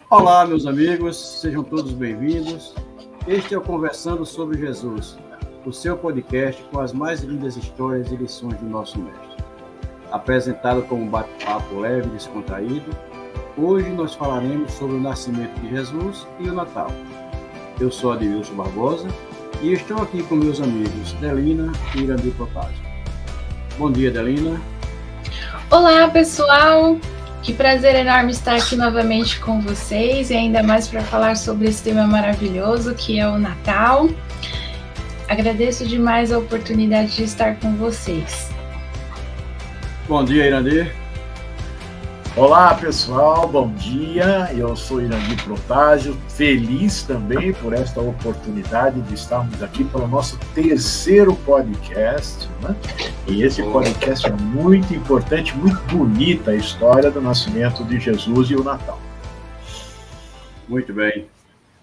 Olá, meus amigos, sejam todos bem-vindos. Este é o Conversando sobre Jesus, o seu podcast com as mais lindas histórias e lições do nosso mestre. Apresentado como um bate-papo leve e descontraído, hoje nós falaremos sobre o nascimento de Jesus e o Natal. Eu sou Adilson Barbosa e estou aqui com meus amigos Delina e Irandir Protásio. Bom dia, Delina. Olá, pessoal! Que prazer enorme estar aqui novamente com vocês e ainda mais para falar sobre esse tema maravilhoso que é o Natal. Agradeço demais a oportunidade de estar com vocês. Bom dia, Irandir. Olá, pessoal, bom dia. Eu sou Irandir Protásio, feliz também por esta oportunidade de estarmos aqui para o nosso terceiro podcast, né? E esse podcast é muito importante, muito bonita a história do nascimento de Jesus e o Natal. Muito bem.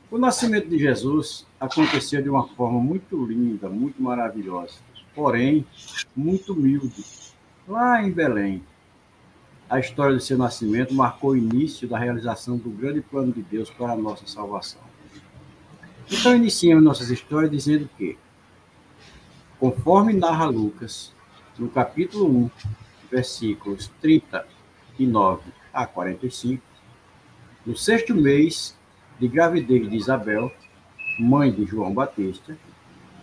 O nascimento de Jesus aconteceu de uma forma muito linda, muito maravilhosa, porém muito humilde, lá em Belém. A história do seu nascimento marcou o início da realização do grande plano de Deus para a nossa salvação. Então, iniciamos nossas histórias dizendo que, conforme narra Lucas, no capítulo 1, versículos 39 a 45, no sexto mês de gravidez de Isabel, mãe de João Batista,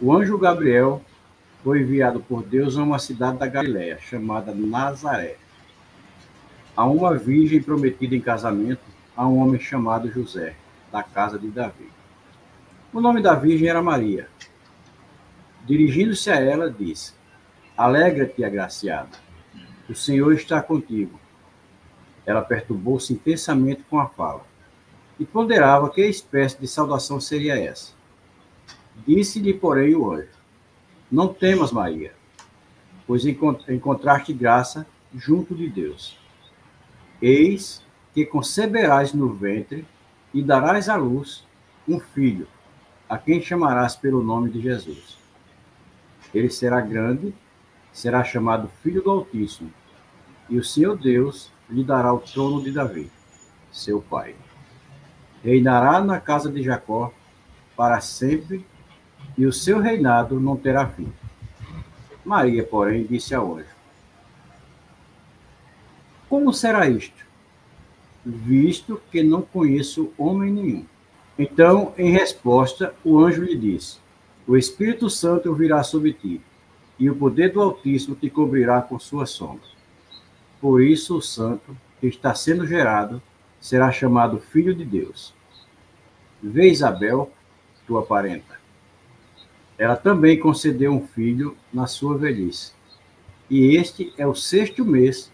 o anjo Gabriel foi enviado por Deus a uma cidade da Galileia, chamada Nazaré, a uma virgem prometida em casamento a um homem chamado José, da casa de Davi. O nome da virgem era Maria. Dirigindo-se a ela, disse: Alegra-te, agraciada, o Senhor está contigo. Ela perturbou-se intensamente com a fala e ponderava que espécie de saudação seria essa. Disse-lhe, porém, o anjo: Não temas, Maria, pois encontraste graça junto de Deus. Eis que conceberás no ventre e darás à luz um filho, a quem chamarás pelo nome de Jesus. Ele será grande, será chamado Filho do Altíssimo, e o Senhor Deus lhe dará o trono de Davi, seu pai. Reinará na casa de Jacó para sempre, e o seu reinado não terá fim. Maria, porém, disse ao anjo: Como será isto, visto que não conheço homem nenhum? Então, em resposta, o anjo lhe disse: O Espírito Santo virá sobre ti, e o poder do Altíssimo te cobrirá com sua sombra. Por isso, o santo que está sendo gerado será chamado Filho de Deus. Vê Isabel, tua parenta. Ela também concedeu um filho na sua velhice, e este é o sexto mês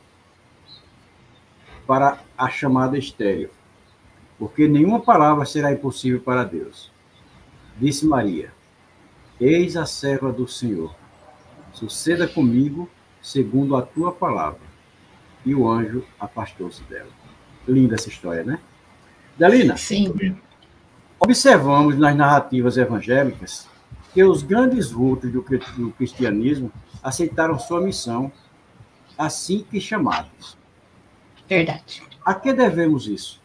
para a chamada estéril, porque nenhuma palavra será impossível para Deus. Disse Maria: Eis a serva do Senhor, suceda comigo segundo a tua palavra. E o anjo afastou-se dela. Linda essa história, né? Delina, Sim. Observamos nas narrativas evangélicas que os grandes vultos do cristianismo aceitaram sua missão assim que chamados. Verdade. A que devemos isso?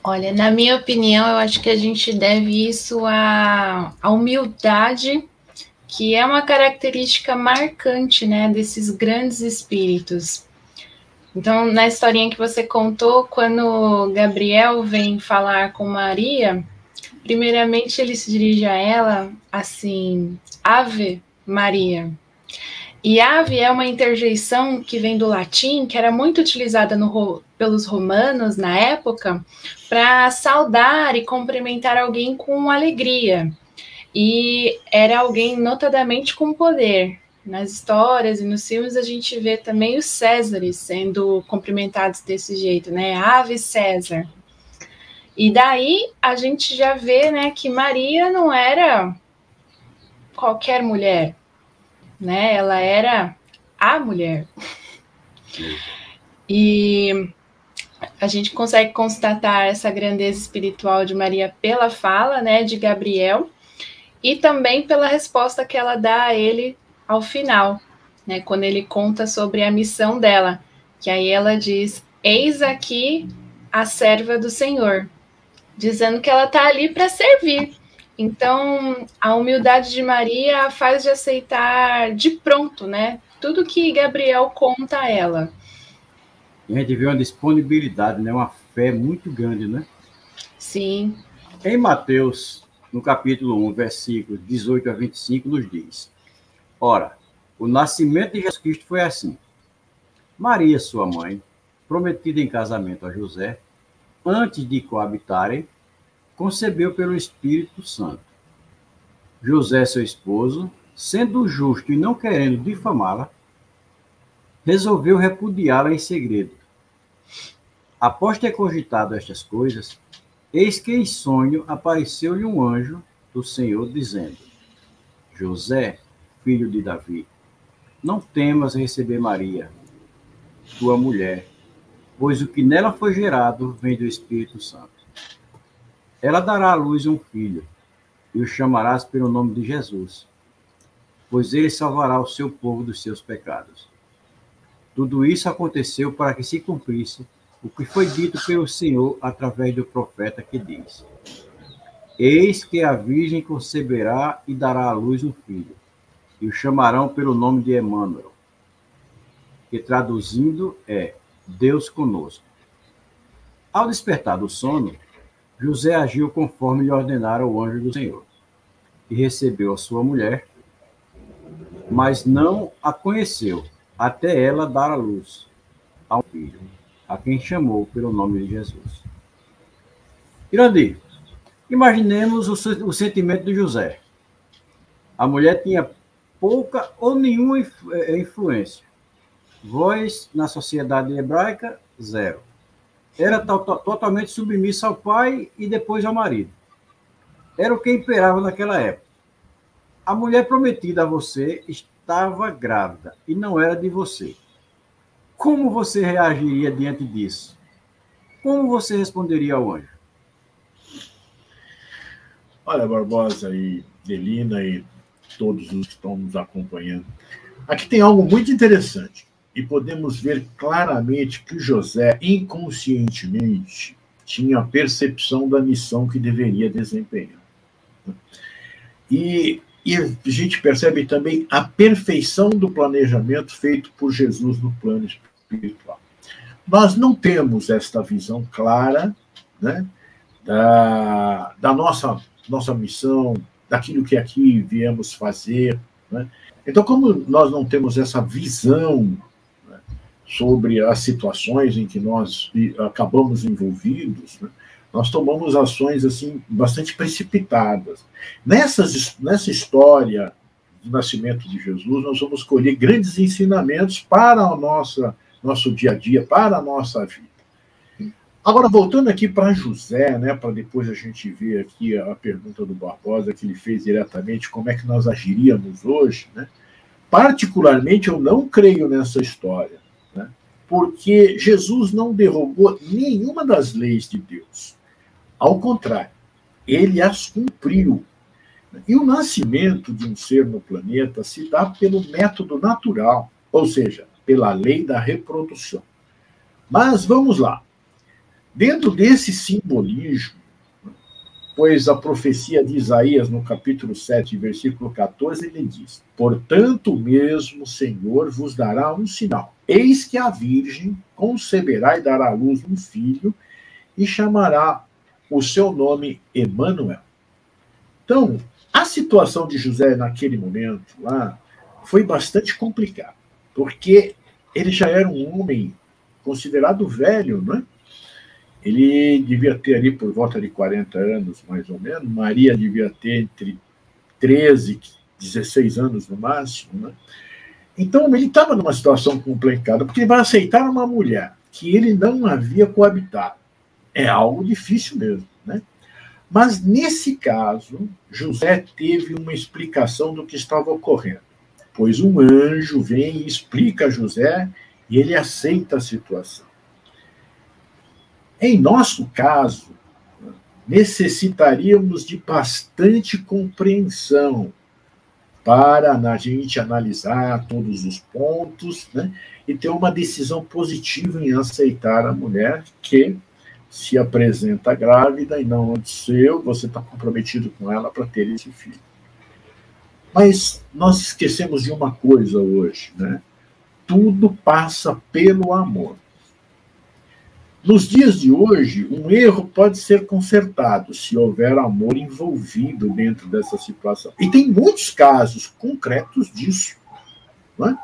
Olha, na minha opinião, eu acho que a gente deve isso à humildade, que é uma característica marcante, né, desses grandes espíritos. Então, na historinha que você contou, quando Gabriel vem falar com Maria, primeiramente ele se dirige a ela assim: Ave Maria. E ave é uma interjeição que vem do latim, que era muito utilizada pelos romanos na época, para saudar e cumprimentar alguém com alegria. E era alguém notadamente com poder. Nas histórias e nos filmes a gente vê também os Césares sendo cumprimentados desse jeito, né? Ave César. E daí a gente já vê, né, que Maria não era qualquer mulher, né? Ela era a mulher. E a gente consegue constatar essa grandeza espiritual de Maria pela fala, né, de Gabriel, e também pela resposta que ela dá a ele ao final, né, quando ele conta sobre a missão dela, que aí ela diz: eis aqui a serva do Senhor, dizendo que ela está ali para servir. Então, a humildade de Maria a faz de aceitar de pronto, né? Tudo que Gabriel conta a ela. E a gente vê uma disponibilidade, né? Uma fé muito grande, né? Sim. Em Mateus, no capítulo 1, versículos 18 a 25, nos diz: Ora, o nascimento de Jesus Cristo foi assim. Maria, sua mãe, prometida em casamento a José, antes de coabitarem, concebeu pelo Espírito Santo. José, seu esposo, sendo justo e não querendo difamá-la, resolveu repudiá-la em segredo. Após ter cogitado estas coisas, eis que em sonho apareceu-lhe um anjo do Senhor, dizendo: José, filho de Davi, não temas receber Maria, tua mulher, pois o que nela foi gerado vem do Espírito Santo. Ela dará à luz um filho, e o chamarás pelo nome de Jesus, pois ele salvará o seu povo dos seus pecados. Tudo isso aconteceu para que se cumprisse o que foi dito pelo Senhor através do profeta, que diz: Eis que a virgem conceberá e dará à luz um filho, e o chamarão pelo nome de Emmanuel, que traduzindo é Deus conosco. Ao despertar do sono, José agiu conforme lhe ordenara o anjo do Senhor, e recebeu a sua mulher, mas não a conheceu, até ela dar à luz a um filho, a quem chamou pelo nome de Jesus. Irandir, imaginemos o sentimento de José. A mulher tinha pouca ou nenhuma influência. Voz na sociedade hebraica, zero. Era totalmente submissa ao pai e depois ao marido. Era o que imperava naquela época. A mulher prometida a você estava grávida e não era de você. Como você reagiria diante disso? Como você responderia ao anjo? Olha, Barbosa e Delina e todos os que estão nos acompanhando. Aqui tem algo muito interessante. E podemos ver claramente que José, inconscientemente, tinha a percepção da missão que deveria desempenhar. E a gente percebe também a perfeição do planejamento feito por Jesus no plano espiritual. Nós não temos esta visão clara, né, da nossa missão, daquilo que aqui viemos fazer, né? Então, como nós não temos essa visão sobre as situações em que nós acabamos envolvidos, né, nós tomamos ações assim bastante precipitadas. Nessa história do nascimento de Jesus, nós vamos colher grandes ensinamentos para o nosso dia a dia, para a nossa vida. Agora, voltando aqui para José, né, para depois a gente ver aqui a pergunta do Barbosa, que ele fez diretamente, como é que nós agiríamos hoje, né? Particularmente, eu não creio nessa história, porque Jesus não derrubou nenhuma das leis de Deus. Ao contrário, ele as cumpriu. E o nascimento de um ser no planeta se dá pelo método natural, ou seja, pela lei da reprodução. Mas vamos lá. Dentro desse simbolismo, pois a profecia de Isaías, no capítulo 7, versículo 14, ele diz: Portanto, mesmo o Senhor vos dará um sinal. Eis que a virgem conceberá e dará à luz um filho, e chamará o seu nome Emmanuel. Então, a situação de José naquele momento lá foi bastante complicada, porque ele já era um homem considerado velho, não é? Ele devia ter ali por volta de 40 anos, mais ou menos. Maria devia ter entre 13 e 16 anos no máximo, né? Então, ele estava numa situação complicada, porque ele vai aceitar uma mulher que ele não havia coabitado. É algo difícil mesmo, né? Mas, nesse caso, José teve uma explicação do que estava ocorrendo, pois um anjo vem e explica a José e ele aceita a situação. Em nosso caso, necessitaríamos de bastante compreensão para a gente analisar todos os pontos, né, e ter uma decisão positiva em aceitar a mulher que se apresenta grávida e não aconteceu, você está comprometido com ela para ter esse filho. Mas nós esquecemos de uma coisa hoje, né? Tudo passa pelo amor. Nos dias de hoje, um erro pode ser consertado se houver amor envolvido dentro dessa situação. E tem muitos casos concretos disso, né?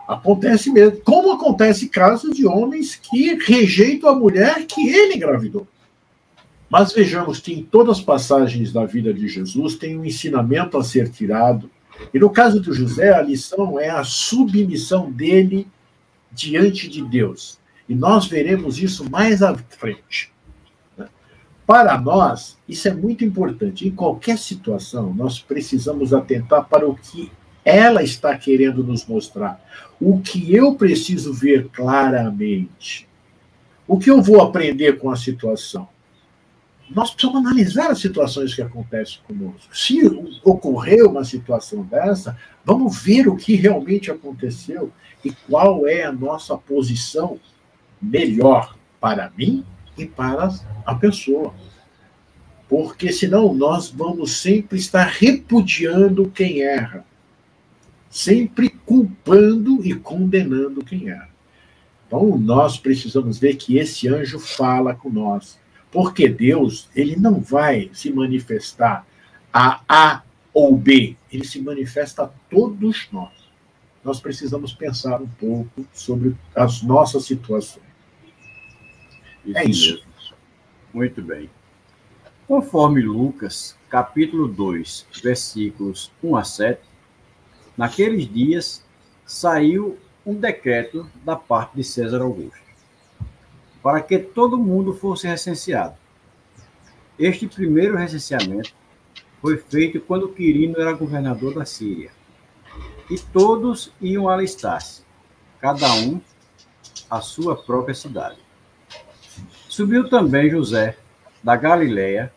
Acontece mesmo. Como acontece casos de homens que rejeitam a mulher que ele engravidou. Mas vejamos que em todas as passagens da vida de Jesus tem um ensinamento a ser tirado. E no caso de José, a lição é a submissão dele diante de Deus. E nós veremos isso mais à frente. Para nós, isso é muito importante. Em qualquer situação, nós precisamos atentar para o que ela está querendo nos mostrar. O que eu preciso ver claramente. O que eu vou aprender com a situação? Nós precisamos analisar as situações que acontecem conosco. Se ocorreu uma situação dessa, vamos ver o que realmente aconteceu e qual é a nossa posição melhor para mim e para a pessoa. Porque senão nós vamos sempre estar repudiando quem erra. Sempre culpando e condenando quem erra. Então, nós precisamos ver que esse anjo fala com nós. Porque Deus, ele não vai se manifestar a A ou B. Ele se manifesta a todos nós. Nós precisamos pensar um pouco sobre as nossas situações. Isso. Muito bem. Conforme Lucas, capítulo 2, versículos 1 a 7, naqueles dias saiu um decreto da parte de César Augusto, para que todo mundo fosse recenseado. Este primeiro recenseamento foi feito quando Quirino era governador da Síria. E todos iam alistar-se, cada um à sua própria cidade. Subiu também José, da Galiléia,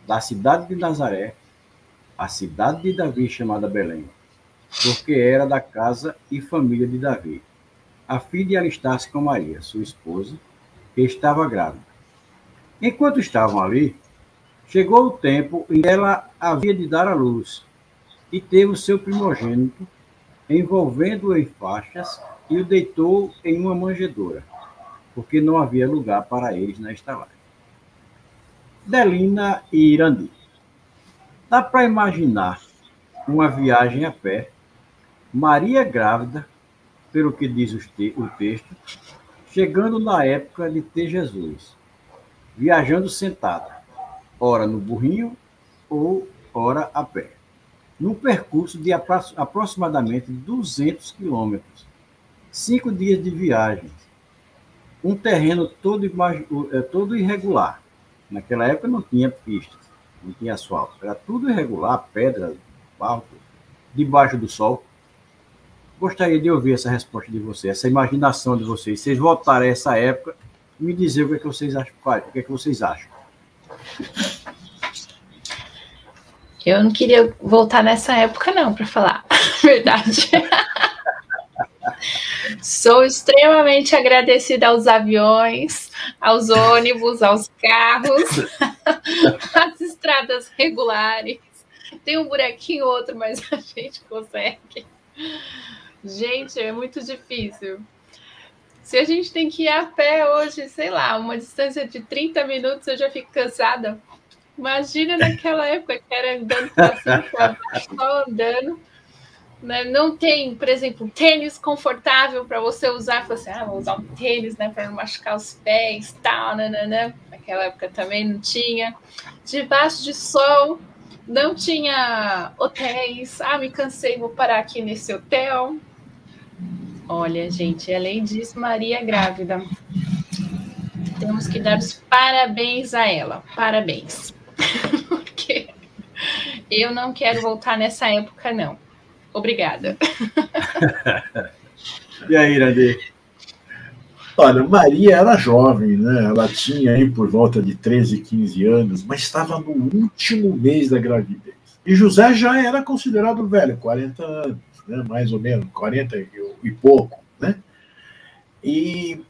da cidade de Nazaré, a cidade de Davi chamada Belém, porque era da casa e família de Davi, a fim de alistar-se com Maria, sua esposa, que estava grávida. Enquanto estavam ali, chegou o tempo em que ela havia de dar à luz, e teve o seu primogênito, envolvendo-o em faixas, e o deitou em uma manjedoura, porque não havia lugar para eles na estalagem. Delina e Irandi. Dá para imaginar uma viagem a pé, Maria grávida, pelo que diz o texto, chegando na época de ter Jesus, viajando sentada, ora no burrinho ou ora a pé, num percurso de aproximadamente 200 quilômetros, 5 dias de viagem, um terreno todo irregular. Naquela época não tinha pistas, não tinha asfalto, era tudo irregular, pedra, barro, debaixo do sol. Gostaria de ouvir essa resposta de vocês, essa imaginação de vocês. Vocês voltarem a essa época e me dizer o que é que vocês acham. O que é que vocês acham? Eu não queria voltar nessa época, não, para falar a verdade. Sou extremamente agradecida aos aviões, aos ônibus, aos carros, às estradas regulares. Tem um buraquinho ou outro, mas a gente consegue. Gente, é muito difícil. Se a gente tem que ir a pé hoje, sei lá, uma distância de 30 minutos, eu já fico cansada. Imagina naquela época que era andando para cima, só andando. Né? Não tem, por exemplo, tênis confortável para você usar. Fala assim, vou usar um tênis, né, para não machucar os pés, tal, nananã. Naquela época também não tinha. Debaixo de sol, não tinha hotéis. Me cansei, vou parar aqui nesse hotel. Olha, gente, além disso, Maria grávida. Temos que dar os parabéns a ela. Parabéns. Porque eu não quero voltar nessa época, não. Obrigada. E aí, Irandi? Olha, Maria era jovem, né? Ela tinha aí por volta de 13, 15 anos, mas estava no último mês da gravidez. E José já era considerado velho, 40 anos, né? Mais ou menos, 40 e pouco. Né? E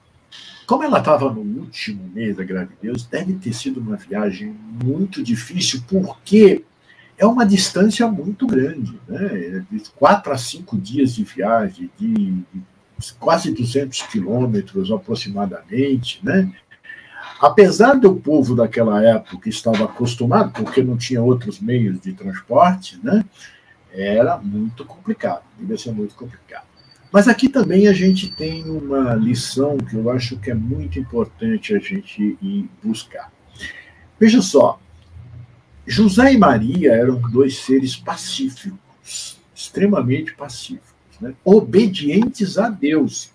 como ela estava no último mês da gravidez, deve ter sido uma viagem muito difícil, porque é uma distância muito grande, né? De 4 a 5 dias de viagem, de quase 200 quilômetros aproximadamente, né? Apesar do povo daquela época estava acostumado, porque não tinha outros meios de transporte, né? Era muito complicado, devia ser muito complicado. Mas aqui também a gente tem uma lição que eu acho que é muito importante a gente ir buscar. Veja só, José e Maria eram dois seres pacíficos, extremamente pacíficos, né? Obedientes a Deus.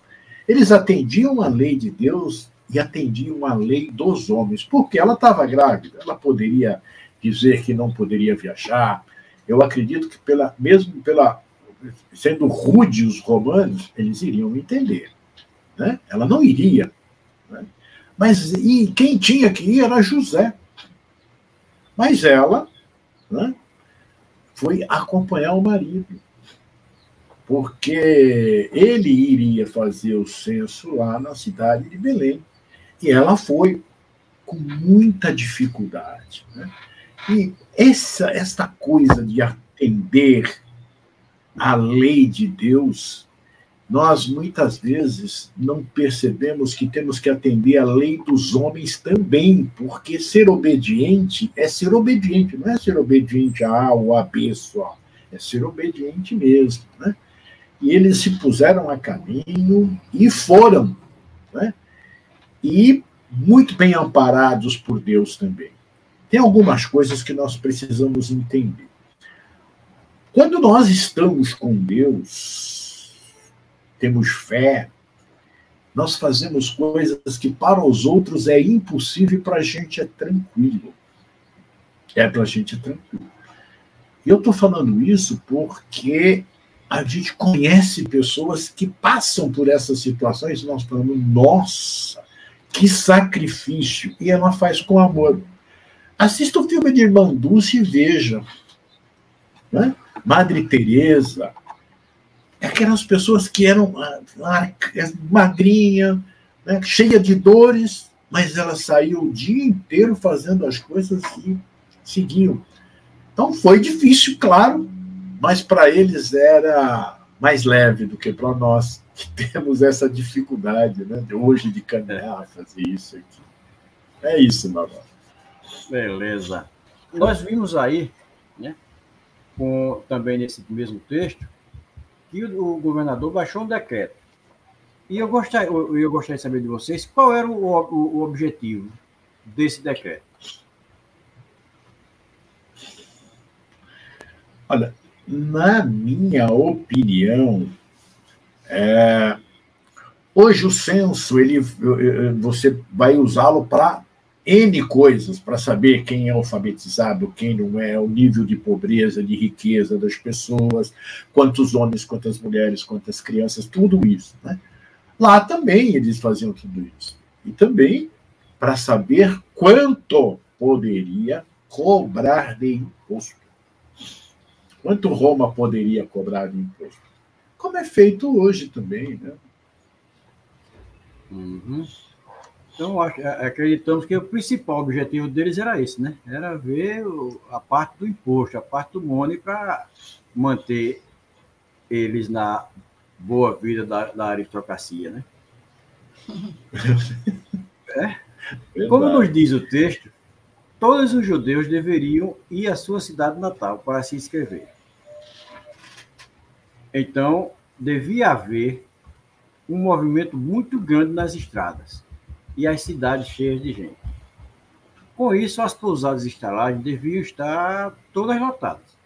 Eles atendiam a lei de Deus e atendiam a lei dos homens, porque ela estava grávida, ela poderia dizer que não poderia viajar. Eu acredito que mesmo sendo rude os romanos, eles iriam entender, né? Ela não iria, né? Mas quem tinha que ir era José. Mas ela, né, foi acompanhar o marido, porque ele iria fazer o censo lá na cidade de Belém. E ela foi com muita dificuldade, né? E esta coisa de atender à lei de Deus, nós muitas vezes não percebemos que temos que atender à lei dos homens também, porque ser obediente é ser obediente, não é ser obediente a A ou a B só, é ser obediente mesmo, né? E eles se puseram a caminho e foram, né? E muito bem amparados por Deus também. Tem algumas coisas que nós precisamos entender. Quando nós estamos com Deus, temos fé, nós fazemos coisas que para os outros é impossível e para a gente é tranquilo. Para a gente é tranquilo. E eu estou falando isso porque a gente conhece pessoas que passam por essas situações e nós falamos, nossa, que sacrifício! E ela faz com amor. Assista o filme de Irmã Dulce e veja, né? Madre Teresa, aquelas pessoas que eram magrinha, né, cheia de dores, mas ela saiu o dia inteiro fazendo as coisas e seguiam. Então foi difícil, claro, mas para eles era mais leve do que para nós, que temos essa dificuldade, né, de hoje de caminhar, fazer isso aqui. É isso, Manuel. Beleza. Nós vimos aí, né, também nesse mesmo texto, que o governador baixou um decreto. E eu gostaria de saber de vocês qual era o objetivo desse decreto. Olha, na minha opinião, hoje o censo você vai usá-lo para N coisas, para saber quem é alfabetizado, quem não é, o nível de pobreza, de riqueza das pessoas, quantos homens, quantas mulheres, quantas crianças, tudo isso, né? Lá também eles faziam tudo isso. E também para saber quanto poderia cobrar de imposto. Quanto Roma poderia cobrar de imposto. Como é feito hoje também, né? Uhum. Então, acreditamos que o principal objetivo deles era esse, né? Era ver a parte do imposto, a parte do money, para manter eles na boa vida da aristocracia, né? Como nos diz o texto, todos os judeus deveriam ir à sua cidade natal para se inscrever. Então, devia haver um movimento muito grande nas estradas e as cidades cheias de gente. Com isso, as pousadas e estalagens deviam estar todas lotadas.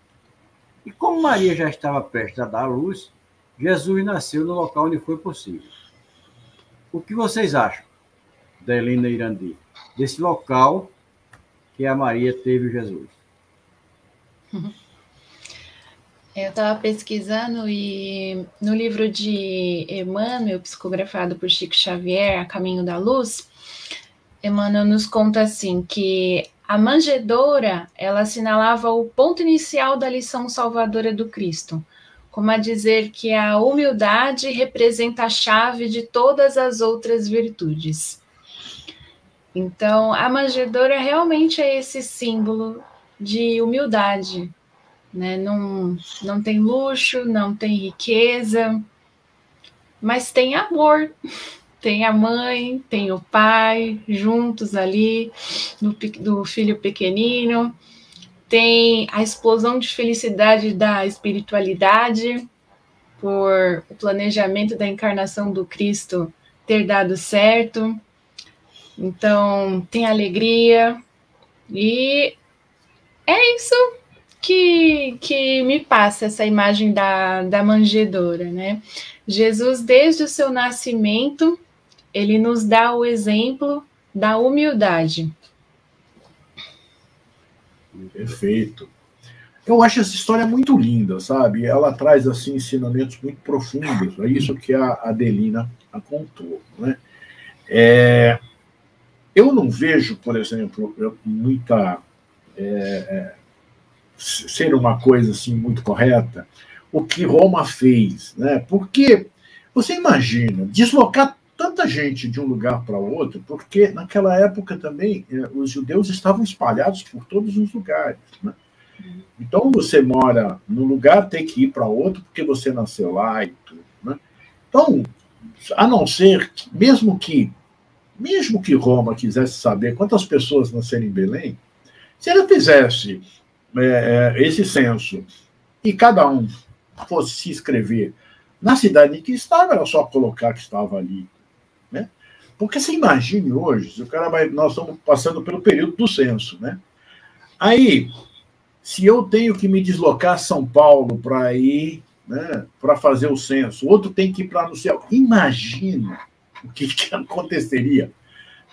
E como Maria já estava prestes a dar à luz, Jesus nasceu no local onde foi possível. O que vocês acham, Delina e Irandi, desse local que a Maria teve Jesus? Eu estava pesquisando e no livro de Emmanuel, psicografado por Chico Xavier, A Caminho da Luz, Emmanuel nos conta assim que A manjedoura, ela assinalava o ponto inicial da lição salvadora do Cristo, como a dizer que a humildade representa a chave de todas as outras virtudes. Então, a manjedoura realmente é esse símbolo de humildade, né? Não tem luxo, não tem riqueza, mas tem amor. Tem a mãe, tem o pai, juntos ali, do filho pequenino. Tem a explosão de felicidade da espiritualidade, por o planejamento da encarnação do Cristo ter dado certo. Então, tem alegria. E é isso que me passa essa imagem da manjedoura, né? Jesus, desde o seu nascimento, ele nos dá o exemplo da humildade. Perfeito. Eu acho essa história muito linda, sabe? Ela traz assim ensinamentos muito profundos. É isso que a Adelina contou, né? Eu não vejo, por exemplo, muita ser uma coisa assim muito correta o que Roma fez, né? Porque você imagina deslocar tanta gente de um lugar para outro, porque naquela época também os judeus estavam espalhados por todos os lugares, né? Então você mora num lugar, tem que ir para outro porque você nasceu lá e tudo, né? Então, a não ser que, mesmo que Roma quisesse saber quantas pessoas nasceram em Belém, se ela fizesse esse censo e cada um fosse se inscrever na cidade em que estava, era só colocar que estava ali, né? Porque você imagine hoje, o cara nós estamos passando pelo período do censo, né? Aí, se eu tenho que me deslocar a São Paulo para ir, né, para fazer o censo, outro tem que ir para no céu. Imagina o que aconteceria.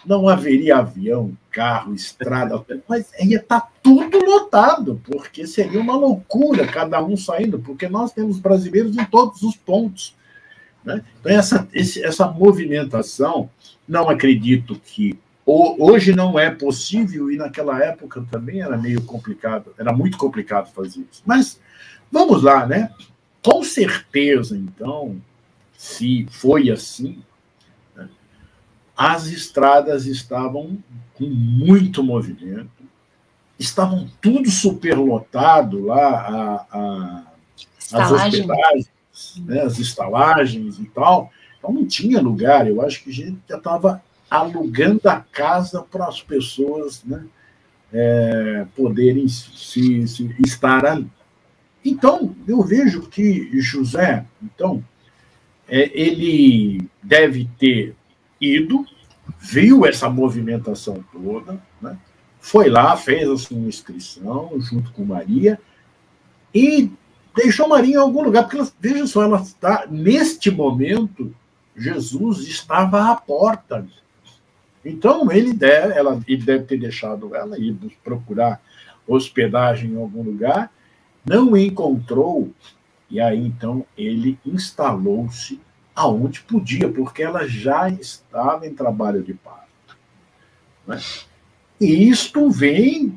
Não haveria avião, carro, estrada, mas ia estar tudo lotado, porque seria uma loucura cada um saindo, porque nós temos brasileiros em todos os pontos, né? Então, essa movimentação, não acredito que hoje não é possível, e naquela época também era meio complicado, era muito complicado fazer isso. Mas vamos lá, né? Com certeza, então, se foi assim, as estradas estavam com muito movimento, estavam tudo superlotado lá, as hospedagens, né, as estalagens e tal. Então não tinha lugar, eu acho que a gente já estava alugando a casa para as pessoas, né, poderem estar ali. Então, eu vejo que José, então, ele deve ter ido, viu essa movimentação toda, né? Foi lá, fez a sua inscrição junto com Maria e deixou Maria em algum lugar, porque veja só, ela está, neste momento, Jesus estava à porta. Então, ele deve ter deixado ela ir procurar hospedagem em algum lugar, não encontrou, e aí, então, ele instalou-se aonde podia, porque ela já estava em trabalho de parto, né? E isto vem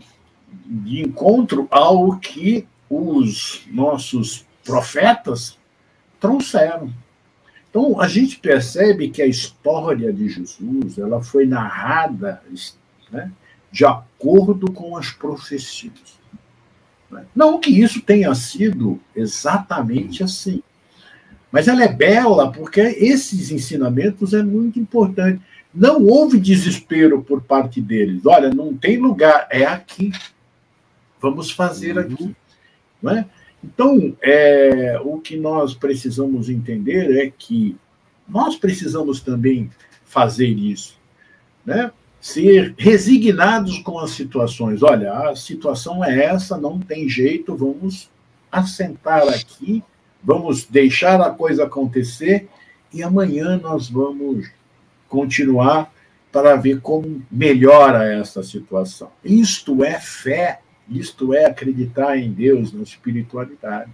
de encontro ao que os nossos profetas trouxeram. Então, a gente percebe que a história de Jesus ela foi narrada, né, de acordo com as profecias. Não que isso tenha sido exatamente assim, mas ela é bela porque esses ensinamentos é muito importante. Não houve desespero por parte deles. Olha, não tem lugar, é aqui. Vamos fazer aqui. Não é? Então, o que nós precisamos entender é que nós precisamos também fazer isso, né? Ser resignados com as situações. Olha, a situação é essa, não tem jeito, vamos assentar aqui, vamos deixar a coisa acontecer e amanhã nós vamos continuar para ver como melhora essa situação. Isto é fé, isto é acreditar em Deus, na espiritualidade.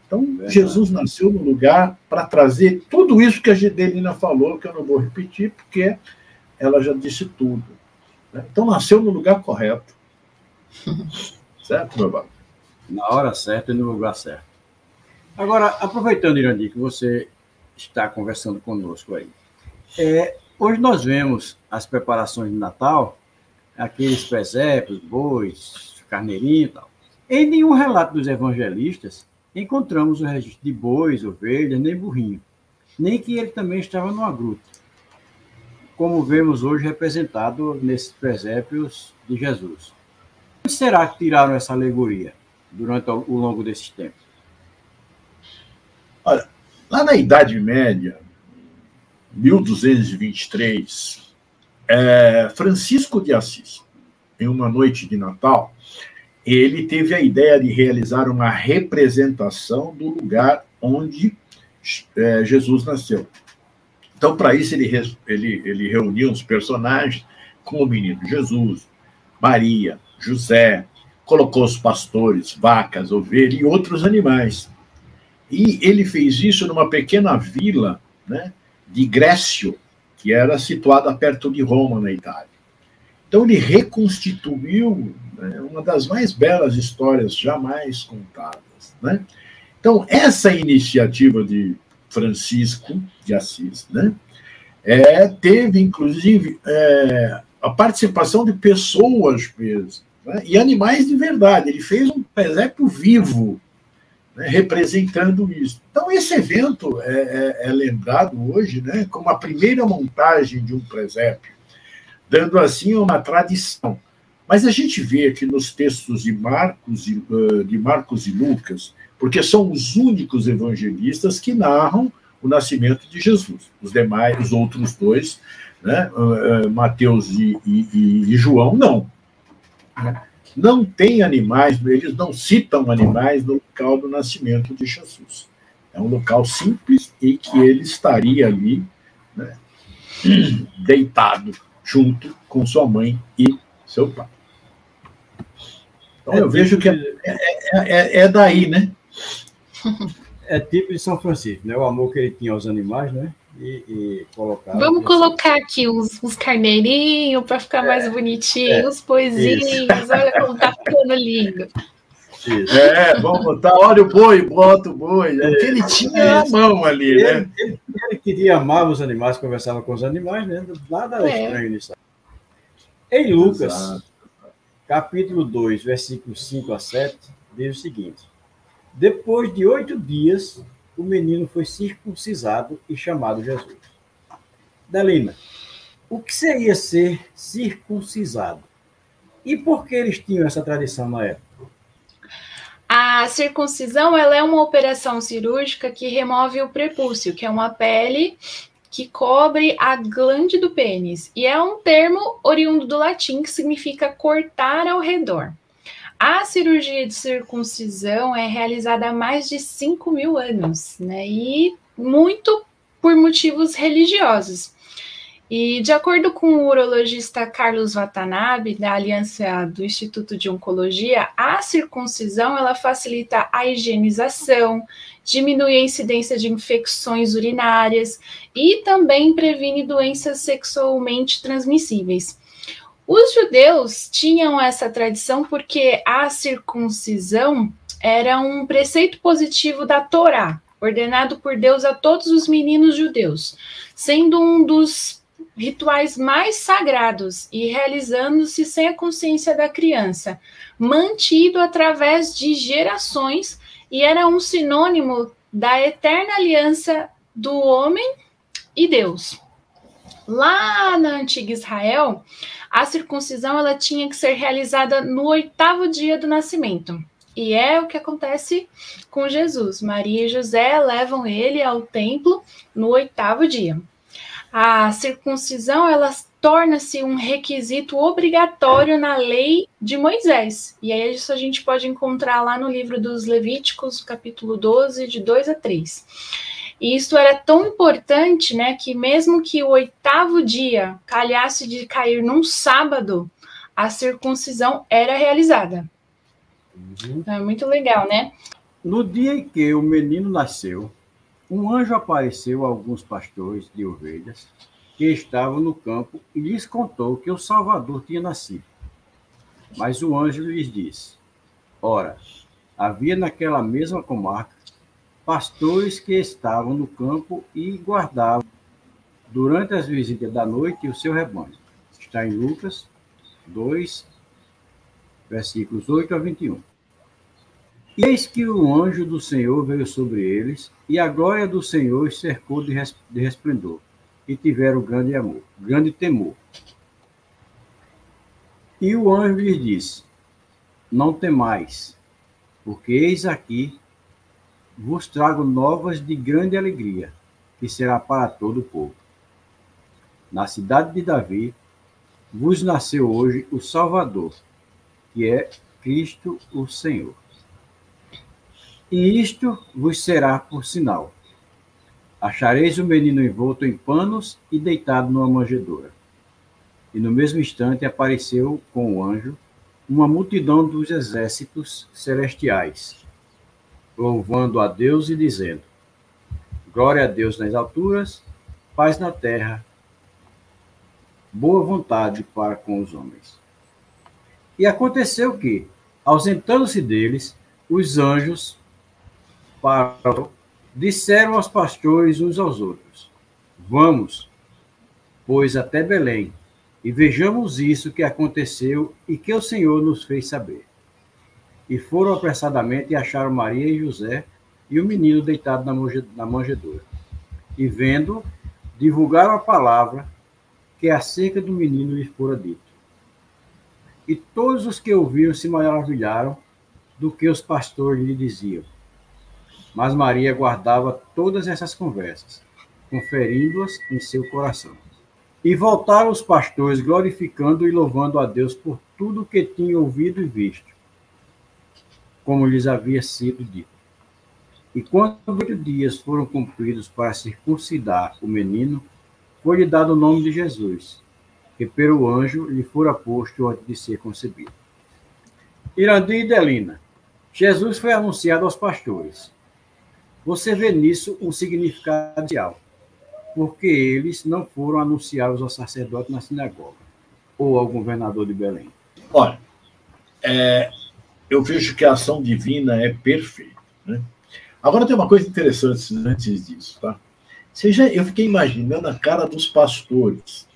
Então, Jesus nasceu no lugar para trazer tudo isso que a Gedelina falou, que eu não vou repetir, porque ela já disse tudo. Então, nasceu no lugar correto, Certo, meu pai? Na hora certa e no lugar certo. Agora, aproveitando, Irandir, que você está conversando conosco aí. Hoje nós vemos as preparações de Natal, aqueles presépios, bois, carneirinho e tal. Em nenhum relato dos evangelistas encontramos o registro de bois, ovelhas, nem burrinho, nem que ele também estava numa gruta, como vemos hoje representado nesses presépios de Jesus. Onde será que tiraram essa alegoria durante o longo desses tempos? Olha, lá na Idade Média, 1223, Francisco de Assis, em uma noite de Natal, ele teve a ideia de realizar uma representação do lugar onde Jesus nasceu. Então, para isso, ele reuniu os personagens, como o menino Jesus, Maria, José, colocou os pastores, vacas, ovelhas e outros animais. E ele fez isso numa pequena vila, né, de Grécio, que era situada perto de Roma, na Itália. Então, ele reconstituiu, né, uma das mais belas histórias jamais contadas, né? Então, essa iniciativa de Francisco de Assis, né, teve, inclusive, a participação de pessoas mesmo, né, e animais de verdade. Ele fez um presépio vivo, né, representando isso. Então, esse evento é lembrado hoje, né, como a primeira montagem de um presépio, dando assim uma tradição. Mas a gente vê aqui nos textos de Marcos e Lucas, porque são os únicos evangelistas que narram o nascimento de Jesus. Os demais, os outros dois, né, Mateus e João, não. Não tem animais, eles não citam animais no local do nascimento de Jesus. É um local simples e que ele estaria ali, né, deitado, junto com sua mãe e seu pai. Então eu vejo que é daí, né? É tipo de São Francisco, né? O amor que ele tinha aos animais, né? E colocava. Vamos colocar aqui uns carneirinhos para ficar mais bonitinho, os boizinhos, olha como tá ficando lindo. Isso. Vamos botar, olha o boi, bota o boi. Porque ele tinha a mão ali, né? Ele queria amar os animais, conversava com os animais, né? Nada estranho nisso. Em Lucas, capítulo 2, versículos 5 a 7, diz o seguinte: depois de 8 dias, o menino foi circuncisado e chamado Jesus. Delina, o que seria ser circuncisado? E por que eles tinham essa tradição na época? A circuncisão, ela é uma operação cirúrgica que remove o prepúcio, que é uma pele que cobre a glande do pênis. E é um termo oriundo do latim que significa cortar ao redor. A cirurgia de circuncisão é realizada há mais de 5.000 anos, né? E muito por motivos religiosos. E de acordo com o urologista Carlos Watanabe, da Aliança do Instituto de Oncologia, a circuncisão ela facilita a higienização, diminui a incidência de infecções urinárias e também previne doenças sexualmente transmissíveis. Os judeus tinham essa tradição porque a circuncisão era um preceito positivo da Torá, ordenado por Deus a todos os meninos judeus, sendo um dos rituais mais sagrados e realizando-se sem a consciência da criança, mantido através de gerações, e era um sinônimo da eterna aliança do homem e Deus. Lá na antiga Israel, a circuncisão ela tinha que ser realizada no 8º dia do nascimento. E é o que acontece com Jesus. Maria e José levam ele ao templo no 8º dia. A circuncisão ela torna-se um requisito obrigatório na lei de Moisés. E aí isso a gente pode encontrar lá no livro dos Levíticos, capítulo 12, de 2 a 3. E isso era tão importante, né, que mesmo que o 8º dia calhasse de cair num sábado, a circuncisão era realizada. Então, é muito legal, né? No dia em que o menino nasceu, um anjo apareceu a alguns pastores de ovelhas que estavam no campo e lhes contou que o Salvador tinha nascido. Mas o anjo lhes disse: Ora, havia naquela mesma comarca pastores que estavam no campo e guardavam durante as visitas da noite o seu rebanho. Está em Lucas 2, versículos 8 a 21. E eis que o anjo do Senhor veio sobre eles, e a glória do Senhor os cercou de resplendor, e tiveram grande temor. E o anjo lhes disse: Não temais, porque eis aqui vos trago novas de grande alegria, que será para todo o povo. Na cidade de Davi vos nasceu hoje o Salvador, que é Cristo o Senhor. E isto vos será por sinal: achareis o menino envolto em panos e deitado numa manjedoura. E no mesmo instante apareceu com o anjo uma multidão dos exércitos celestiais, louvando a Deus e dizendo: Glória a Deus nas alturas, paz na terra, boa vontade para com os homens. E aconteceu que, ausentando-se deles, os anjos disseram aos pastores uns aos outros: Vamos, pois, até Belém, e vejamos isso que aconteceu e que o Senhor nos fez saber. E foram apressadamente e acharam Maria e José e o menino deitado na manjedoura. E vendo, divulgaram a palavra que acerca do menino lhes fora dito. E todos os que ouviram se maravilharam do que os pastores lhe diziam. Mas Maria guardava todas essas conversas, conferindo-as em seu coração. E voltaram os pastores, glorificando e louvando a Deus por tudo o que tinham ouvido e visto, como lhes havia sido dito. E quando 8 dias foram cumpridos para circuncidar o menino, foi-lhe dado o nome de Jesus, que pelo anjo lhe fora posto antes de ser concebido. Irandi e Delina, Jesus foi anunciado aos pastores. Você vê nisso um significado especial, porque eles não foram anunciados ao sacerdote na sinagoga, ou ao governador de Belém. Olha, eu vejo que a ação divina é perfeita, né? Agora tem uma coisa interessante antes disso, tá? Eu fiquei imaginando a cara dos pastores,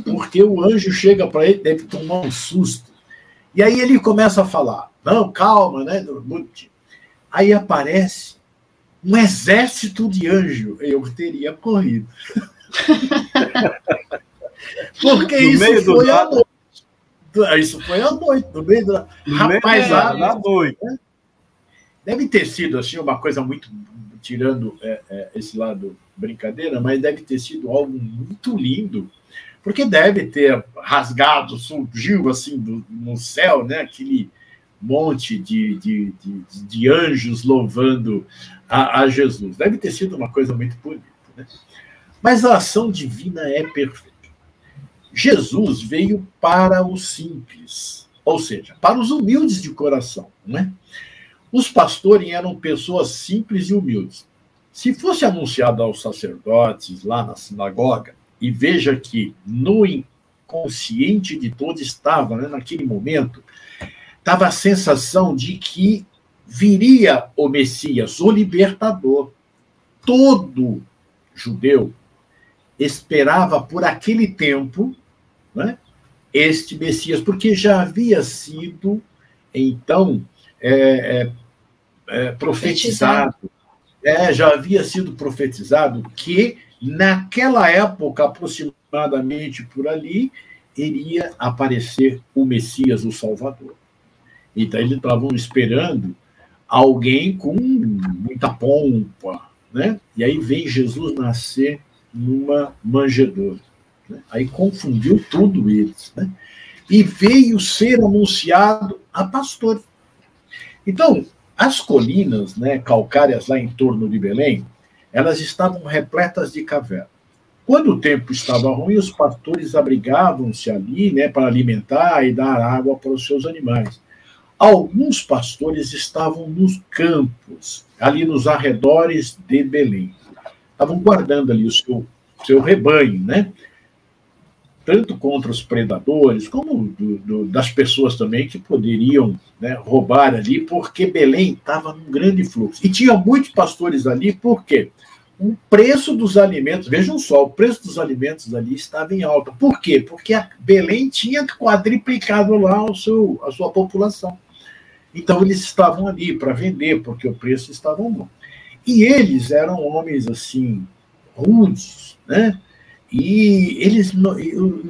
porque o anjo chega para ele, deve tomar um susto, e aí ele começa a falar: não, calma, né? Aí aparece um exército de anjos. Eu teria corrido. Porque isso foi à noite. Isso foi à noite, no meio da noite. Né? Deve ter sido assim, uma coisa muito, tirando esse lado brincadeira, mas deve ter sido algo muito lindo, porque deve ter rasgado, surgiu assim no céu, né? Aquele monte de anjos louvando a Jesus. Deve ter sido uma coisa muito bonita, né? Mas a ação divina é perfeita. Jesus veio para os simples, ou seja, para os humildes de coração, né? Os pastores eram pessoas simples e humildes. Se fosse anunciado aos sacerdotes lá na sinagoga, e veja que no inconsciente de todos estava, né, naquele momento, estava a sensação de que viria o Messias, o libertador. Todo judeu esperava por aquele tempo, né, este Messias, porque já havia sido, então, profetizado. Já havia sido profetizado que, naquela época, aproximadamente por ali, iria aparecer o Messias, o Salvador. Então, eles estavam esperando alguém com muita pompa, né? E aí vem Jesus nascer numa manjedoura. Né? Aí confundiu tudo eles, né? E veio ser anunciado a pastor. Então, as colinas, né, calcárias lá em torno de Belém, elas estavam repletas de cavernas. Quando o tempo estava ruim, os pastores abrigavam-se ali, né, para alimentar e dar água para os seus animais. Alguns pastores estavam nos campos, ali nos arredores de Belém. Estavam guardando ali o seu rebanho, né? tanto contra os predadores, como das pessoas também que poderiam, né, roubar ali, porque Belém estava num grande fluxo. E tinha muitos pastores ali, por quê? O preço dos alimentos, vejam só, o preço dos alimentos ali estava em alta. Por quê? Porque a Belém tinha quadriplicado lá a sua população. Então eles estavam ali para vender, porque o preço estava bom. E eles eram homens assim, rudes, né? E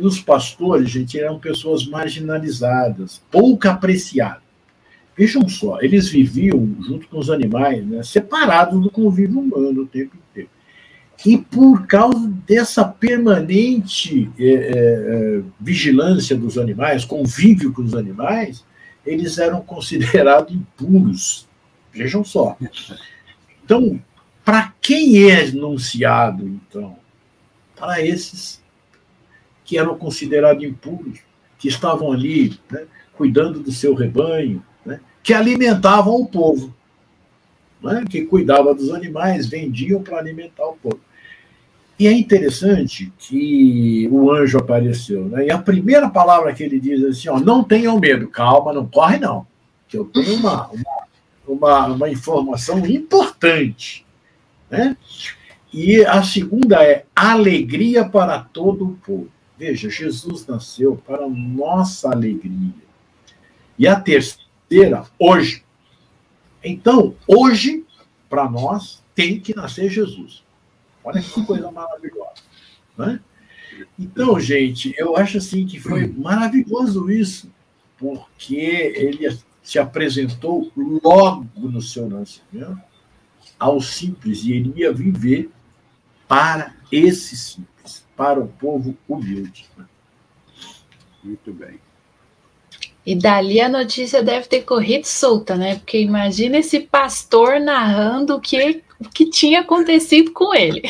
os pastores, gente, eram pessoas marginalizadas, pouco apreciadas. Vejam só, eles viviam junto com os animais, né, separados do convívio humano o tempo inteiro. E por causa dessa permanente vigilância dos animais, convívio com os animais, eles eram considerados impuros. Vejam só. Então, para quem é anunciado, então? Para esses que eram considerados impuros, que estavam ali, né, cuidando do seu rebanho, né, que alimentavam o povo, né, que cuidavam dos animais, vendiam para alimentar o povo. E é interessante que o anjo apareceu, né, e a primeira palavra que ele diz é assim, ó, não tenham medo, calma, não corre não, que eu tenho uma informação importante, né? E a segunda é alegria para todo o povo. Veja, Jesus nasceu para nossa alegria. E a terceira, hoje. Então, hoje, para nós, tem que nascer Jesus. Olha que coisa maravilhosa, né? Então, gente, eu acho assim que foi maravilhoso isso, porque ele se apresentou logo no seu nascimento ao simples, e ele ia viver para esse simples, para o povo humilde. Muito bem. E dali a notícia deve ter corrido solta, né? Porque imagina esse pastor narrando o que tinha acontecido com ele.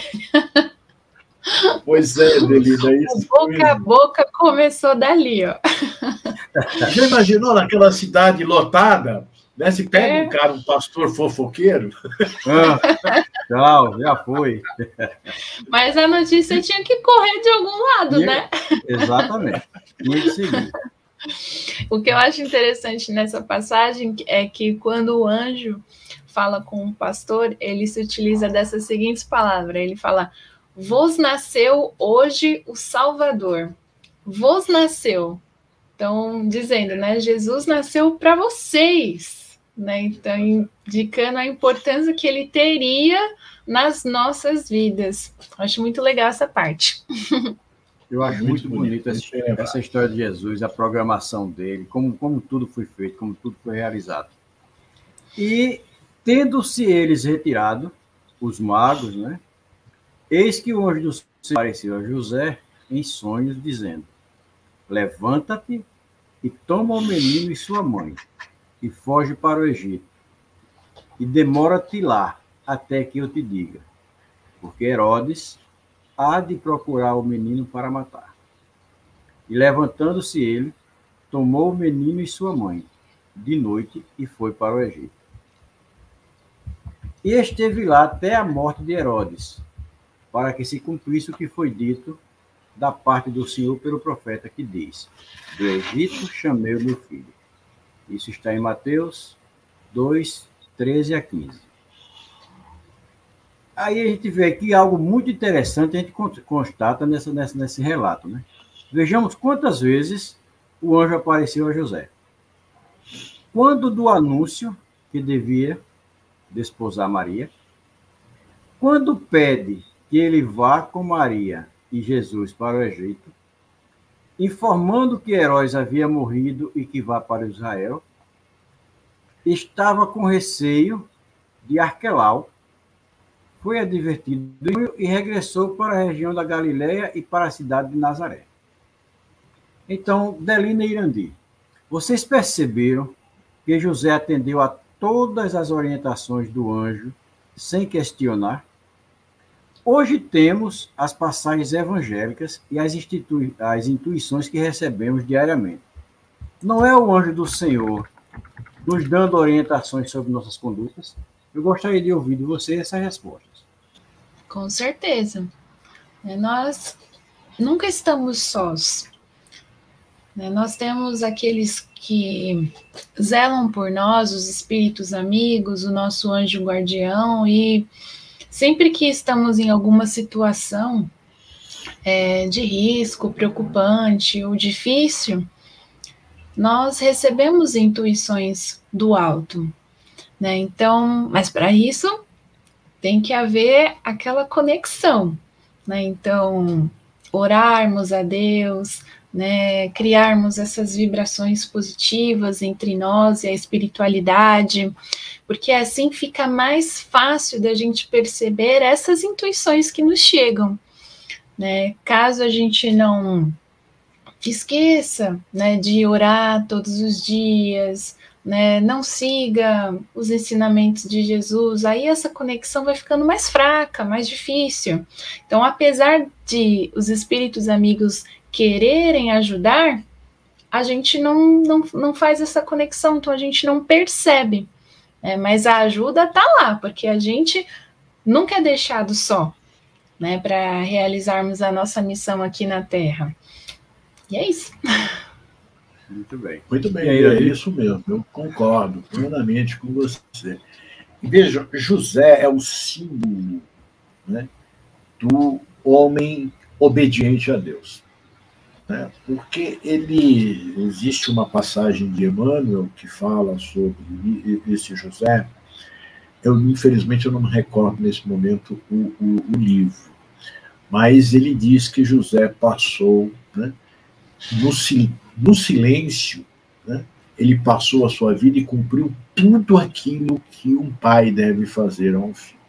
Pois é, Delida, isso. Boca a boca começou dali, ó. Já imaginou naquela cidade lotada? Né? Se pega um cara, um pastor fofoqueiro. Tchau, já foi. Mas a notícia tinha que correr de algum lado, né? Exatamente. Tinha que seguir. O que eu acho interessante nessa passagem é que quando o anjo fala com o pastor, ele se utiliza dessas seguintes palavras. Ele fala, vos nasceu hoje o Salvador. Vos nasceu. Então, dizendo, né? Jesus nasceu para vocês. Né? Então, indicando a importância que ele teria nas nossas vidas. Acho muito legal essa parte. Eu acho muito bonito essa história de Jesus, a programação dele, como tudo foi feito, como tudo foi realizado. E, tendo-se eles retirado, os magos, né? Eis que o anjo do Senhor apareceu a José em sonhos, dizendo, levanta-te e toma o menino e sua mãe, e foge para o Egito, e demora-te lá, até que eu te diga, porque Herodes há de procurar o menino para matar. E levantando-se ele, tomou o menino e sua mãe, de noite, e foi para o Egito. E esteve lá até a morte de Herodes, para que se cumprisse o que foi dito da parte do Senhor pelo profeta, que diz, do Egito chamei o meu filho. Isso está em Mateus 2, 13 a 15. Aí a gente vê aqui algo muito interessante, a gente constata nesse relato, né? Vejamos quantas vezes o anjo apareceu a José. Quando do anúncio que devia desposar Maria, quando pede que ele vá com Maria e Jesus para o Egito, informando que Herodes havia morrido e que vá para Israel, estava com receio de Arquelau, foi advertido e regressou para a região da Galileia e para a cidade de Nazaré. Então, Delina e Irandi, vocês perceberam que José atendeu a todas as orientações do anjo sem questionar? Hoje temos as passagens evangélicas e as intuições que recebemos diariamente. Não é o anjo do Senhor nos dando orientações sobre nossas condutas? Eu gostaria de ouvir de você essas respostas. Com certeza. Nós nunca estamos sós. Né? Nós temos aqueles que zelam por nós, os espíritos amigos, o nosso anjo guardião, e sempre que estamos em alguma situação de risco, preocupante ou difícil, nós recebemos intuições do alto, né? Então, mas para isso tem que haver aquela conexão, né? Então, orarmos a Deus, né? Criarmos essas vibrações positivas entre nós e a espiritualidade, porque assim fica mais fácil da gente perceber essas intuições que nos chegam, né? Caso a gente não esqueça, né, de orar todos os dias, né, não siga os ensinamentos de Jesus, aí essa conexão vai ficando mais fraca, mais difícil. Então, apesar de os espíritos amigos quererem ajudar, a gente não faz essa conexão, então a gente não percebe. Mas a ajuda está lá, porque a gente nunca é deixado só, né, para realizarmos a nossa missão aqui na Terra. E é isso. Muito bem. Muito bem, é isso mesmo. Eu concordo plenamente com você. E veja, José é o símbolo, né, do homem obediente a Deus. Né? Porque existe uma passagem de Emmanuel que fala sobre esse José. Infelizmente, eu não me recordo nesse momento o livro. Mas ele diz que José passou, né, no silêncio, né, ele passou a sua vida e cumpriu tudo aquilo que um pai deve fazer a um filho.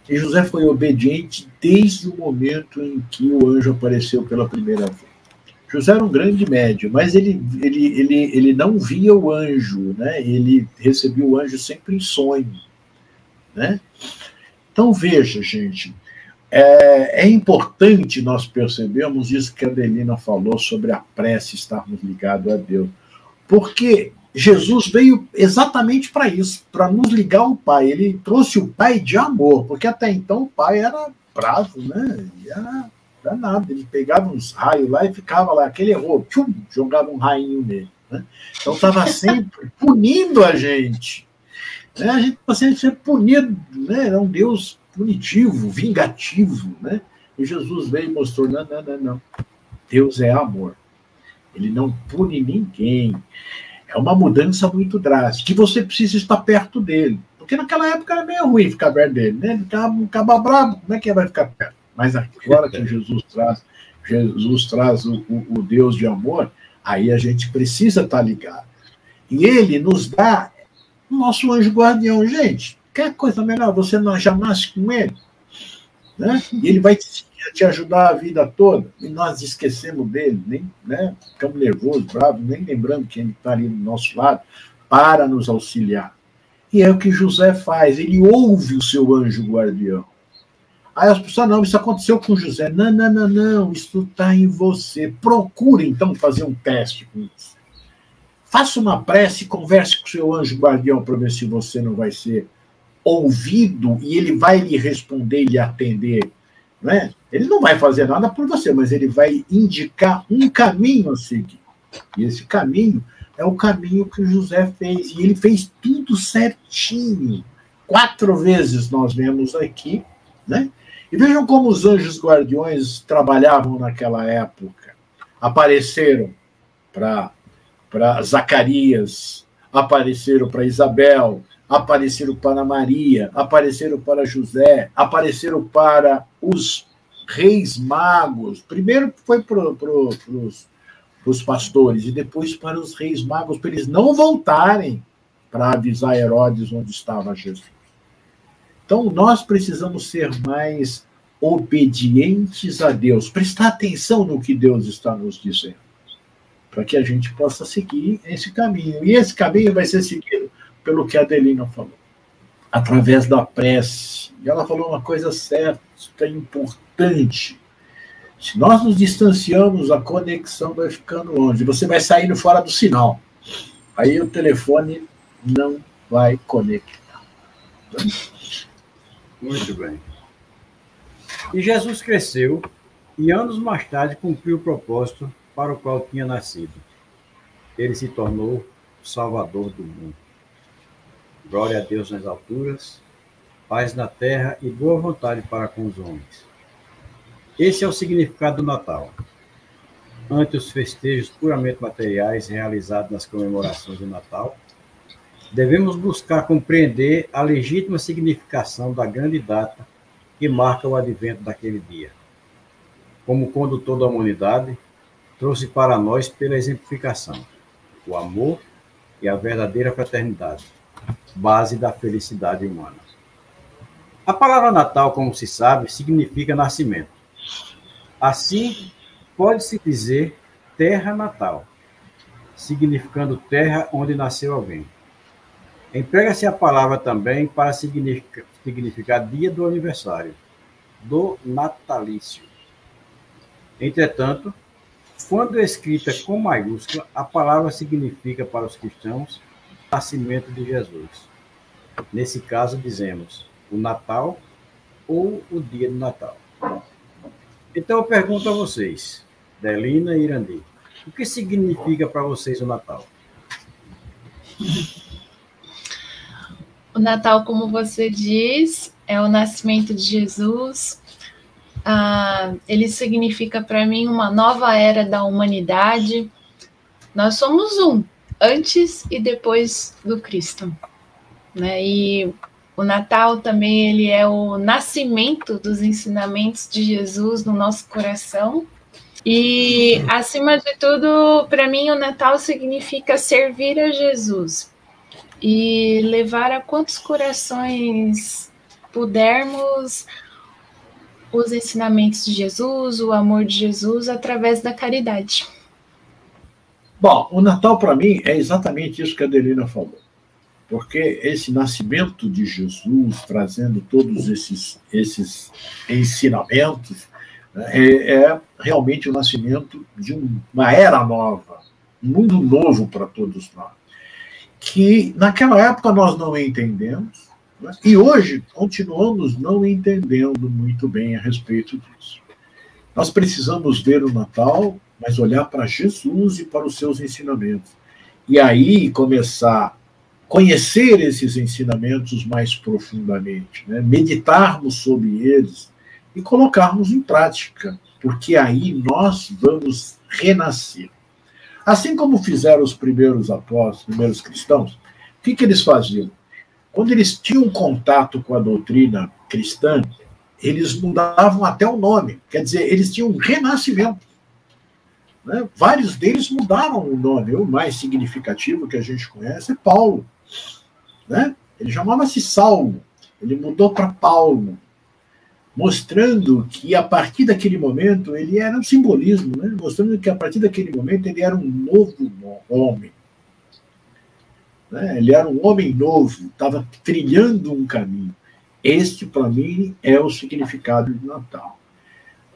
E José foi obediente desde o momento em que o anjo apareceu pela primeira vez. José era um grande médium, mas ele não via o anjo, né? Ele recebia o anjo sempre em sonho. Né? Então, veja, gente, é importante nós percebermos isso que a Adelina falou sobre a prece, estarmos ligados a Deus. Porque Jesus veio exatamente para isso, para nos ligar ao Pai. Ele trouxe o Pai de amor, porque até então o Pai era bravo, né? E era danado. Ele pegava uns raios lá e ficava lá, aquele errou, tchum, jogava um rainho nele. Né? Então estava sempre punindo a gente. Né? A gente estava sempre punido, né? Era um Deus punitivo, vingativo, né? E Jesus veio e mostrou, não. Deus é amor. Ele não pune ninguém. É uma mudança muito drástica. E você precisa estar perto dele. Porque naquela época era meio ruim ficar perto dele, né? Ele ficava bravo, como é que ele vai ficar perto? Mas agora que Jesus traz o Deus de amor, aí a gente precisa estar ligado. E ele nos dá o nosso anjo guardião. Gente, quer coisa melhor? Você já nasce com ele. Né? E ele vai te ajudar a vida toda. E nós esquecemos dele, né? Ficamos nervosos, bravos, nem lembrando que ele está ali do nosso lado para nos auxiliar. E é o que José faz. Ele ouve o seu anjo guardião. Aí as pessoas, não, isso aconteceu com José. Não, isso está em você. Procure, então, fazer um teste com isso. Faça uma prece e converse com o seu anjo guardião para ver se você não vai ser ouvido e ele vai lhe responder e lhe atender. Né? Ele não vai fazer nada por você, mas ele vai indicar um caminho a seguir. E esse caminho é o caminho que José fez. E ele fez tudo certinho. 4 vezes nós vemos aqui, né? E vejam como os anjos guardiões trabalhavam naquela época. Apareceram para Zacarias, apareceram para Isabel, apareceram para Maria, apareceram para José, apareceram para os reis magos. Primeiro foi para os pastores e depois para os reis magos, para eles não voltarem para avisar Herodes onde estava Jesus. Então, nós precisamos ser mais obedientes a Deus, prestar atenção no que Deus está nos dizendo, para que a gente possa seguir esse caminho. E esse caminho vai ser seguido pelo que a Adelina falou, através da prece. E ela falou uma coisa certa, isso é importante. Se nós nos distanciamos, a conexão vai ficando longe. Você vai saindo fora do sinal. Aí o telefone não vai conectar. Muito bem. E Jesus cresceu e anos mais tarde cumpriu o propósito para o qual tinha nascido. Ele se tornou o Salvador do mundo. Glória a Deus nas alturas, paz na terra e boa vontade para com os homens. Esse é o significado do Natal. Ante os festejos puramente materiais realizados nas comemorações do Natal, devemos buscar compreender a legítima significação da grande data que marca o advento daquele dia. Como condutor da humanidade, trouxe para nós pela exemplificação o amor e a verdadeira fraternidade, base da felicidade humana. A palavra Natal, como se sabe, significa nascimento. Assim, pode-se dizer terra natal, significando terra onde nasceu alguém. Emprega-se a palavra também para significar dia do aniversário, do natalício. Entretanto, quando escrita com maiúscula, a palavra significa para os cristãos o nascimento de Jesus. Nesse caso, dizemos o Natal ou o dia do Natal. Então, eu pergunto a vocês, Delina e Irandi, o que significa para vocês o Natal? O Natal, como você diz, é o nascimento de Jesus. Ele significa para mim uma nova era da humanidade. Nós somos um, antes e depois do Cristo, né? E o Natal também ele é o nascimento dos ensinamentos de Jesus no nosso coração. E, acima de tudo, para mim, o Natal significa servir a Jesus e levar a quantos corações pudermos os ensinamentos de Jesus, o amor de Jesus, através da caridade. Bom, o Natal, para mim, é exatamente isso que a Adelina falou. Porque esse nascimento de Jesus, trazendo todos esses ensinamentos, é realmente o nascimento de uma era nova, um mundo novo para todos nós, que naquela época nós não entendemos, né? E hoje continuamos não entendendo muito bem a respeito disso. Nós precisamos ver o Natal, mas olhar para Jesus e para os seus ensinamentos. E aí começar a conhecer esses ensinamentos mais profundamente, né? Meditarmos sobre eles e colocarmos em prática, porque aí nós vamos renascer. Assim como fizeram os primeiros apóstolos, os primeiros cristãos, o que eles faziam? Quando eles tinham contato com a doutrina cristã, eles mudavam até o nome. Quer dizer, eles tinham um renascimento. Né? Vários deles mudaram o nome. O mais significativo que a gente conhece é Paulo. Né? Ele chamava-se Saulo. Ele mudou para Paulo, mostrando que a partir daquele momento ele era um simbolismo, né? Mostrando que a partir daquele momento ele era um novo homem. Né? Ele era um homem novo, estava trilhando um caminho. Este, para mim, é o significado de Natal.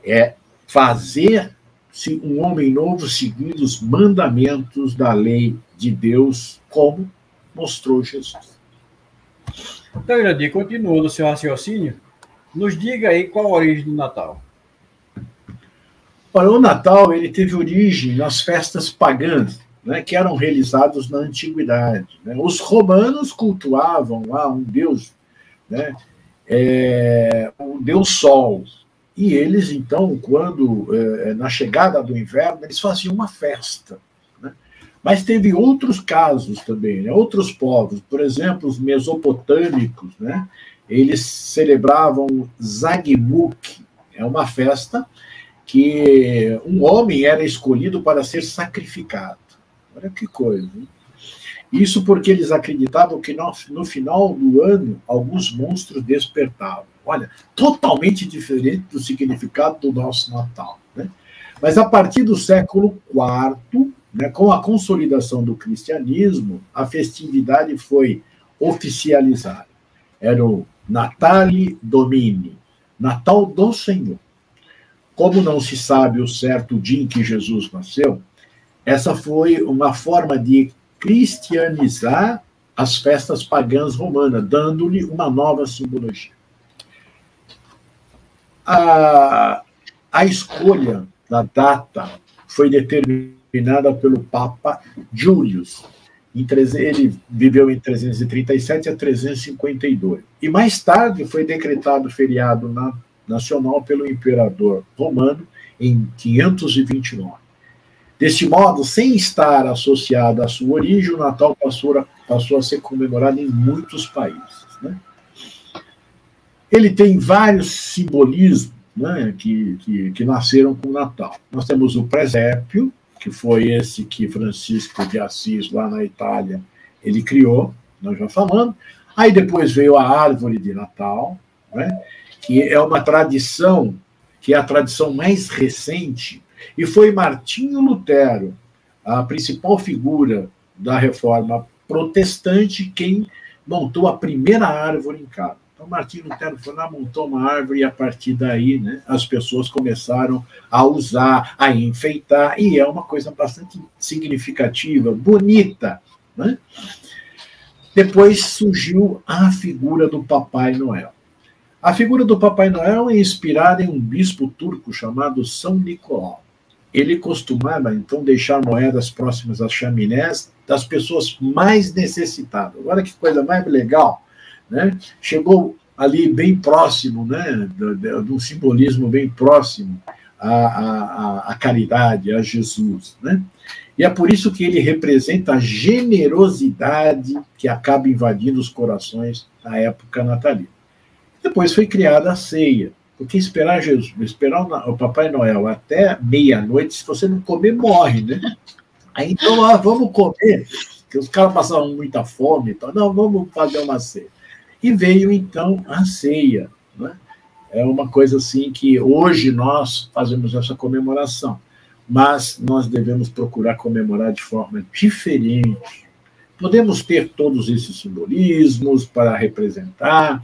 É fazer-se um homem novo seguindo os mandamentos da lei de Deus, como mostrou Jesus. Então, Irandi, continuando o seu raciocínio, nos diga aí qual a origem do Natal. Olha, o Natal ele teve origem nas festas pagãs, né, que eram realizados na antiguidade. Né? Os romanos cultuavam lá um deus, né, o deus Sol. E eles, então, quando na chegada do inverno, eles faziam uma festa. Né? Mas teve outros casos também, né? Outros povos, por exemplo, os mesopotâmicos, né? Eles celebravam Zagmuk, é uma festa que um homem era escolhido para ser sacrificado. Olha que coisa, hein? Isso porque eles acreditavam que no final do ano alguns monstros despertavam. Olha, totalmente diferente do significado do nosso Natal. Né? Mas a partir do século IV, né, com a consolidação do cristianismo, a festividade foi oficializada. Era o Natale Domini, Natal do Senhor. Como não se sabe o certo dia em que Jesus nasceu, essa foi uma forma de cristianizar as festas pagãs romanas, dando-lhe uma nova simbologia. A escolha da data foi determinada pelo Papa Julius. Ele viveu em 337 a 352. E mais tarde foi decretado feriado nacional pelo imperador romano em 529. Deste modo, sem estar associado à sua origem, o Natal passou a ser comemorado em muitos países, né? Ele tem vários simbolismos, né, que nasceram com o Natal. Nós temos o presépio, que foi esse que Francisco de Assis, lá na Itália, ele criou, nós já falamos. Aí depois veio a árvore de Natal, né, que é uma tradição, que é a tradição mais recente, e foi Martinho Lutero, a principal figura da Reforma Protestante, quem montou a primeira árvore em casa. Então, Martinho Lutero foi lá, montou uma árvore, e a partir daí, né, as pessoas começaram a usar, a enfeitar, e é uma coisa bastante significativa, bonita, né? Depois surgiu a figura do Papai Noel. A figura do Papai Noel é inspirada em um bispo turco chamado São Nicolau. Ele costumava, então, deixar moedas próximas às chaminés das pessoas mais necessitadas. Olha que coisa mais legal, né? Chegou ali bem próximo, né, de um simbolismo bem próximo à caridade, a Jesus, né? E é por isso que ele representa a generosidade que acaba invadindo os corações na época natalina. Depois foi criada a ceia, porque esperar o Papai Noel até meia-noite, se você não comer, morre, né? Aí então, vamos comer, porque os caras passavam muita fome, então, não, vamos fazer uma ceia. E veio, então, a ceia, né? É uma coisa assim que hoje nós fazemos essa comemoração, mas nós devemos procurar comemorar de forma diferente. Podemos ter todos esses simbolismos para representar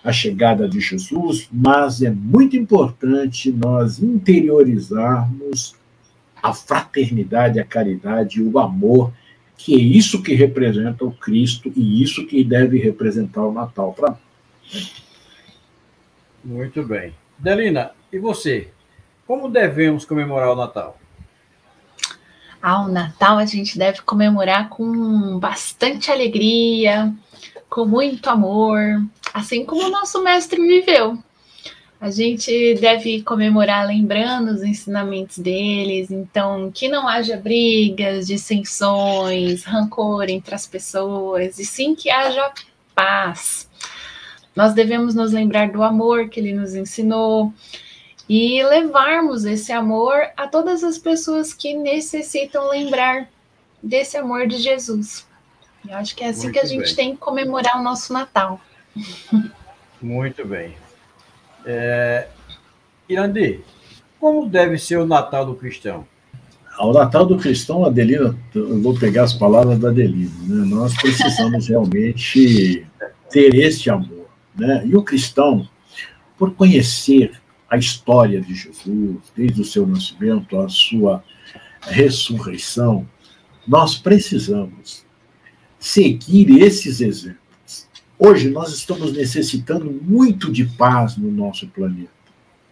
a chegada de Jesus, mas é muito importante nós interiorizarmos a fraternidade, a caridade e o amor, que é isso que representa o Cristo e isso que deve representar o Natal para nós. Muito bem. Delina, e você? Como devemos comemorar o Natal? O Natal a gente deve comemorar com bastante alegria, com muito amor, assim como o nosso mestre viveu. A gente deve comemorar lembrando os ensinamentos deles, então que não haja brigas, dissensões, rancor entre as pessoas, e sim que haja paz. Nós devemos nos lembrar do amor que ele nos ensinou e levarmos esse amor a todas as pessoas que necessitam lembrar desse amor de Jesus. Eu acho que é assim que a gente tem que comemorar o nosso Natal. Muito bem. Irandi, como deve ser o Natal do cristão? O Natal do cristão, Adelina, eu vou pegar as palavras da Adelina, né? Nós precisamos realmente ter este amor, né? E o cristão, por conhecer a história de Jesus, desde o seu nascimento à sua ressurreição, nós precisamos seguir esses exemplos. Hoje nós estamos necessitando muito de paz no nosso planeta,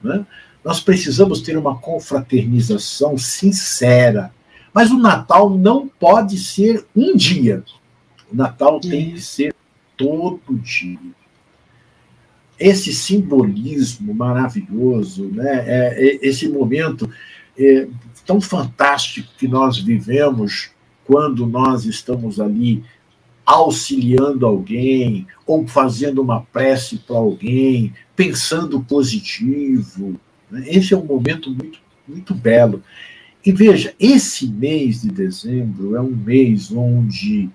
né? Nós precisamos ter uma confraternização sincera, mas o Natal não pode ser um dia. O Natal tem que ser todo dia. Esse simbolismo maravilhoso, né? Esse momento tão fantástico que nós vivemos quando nós estamos ali auxiliando alguém, ou fazendo uma prece para alguém, pensando positivo, né? Esse é um momento muito, muito belo. E veja, esse mês de dezembro é um mês onde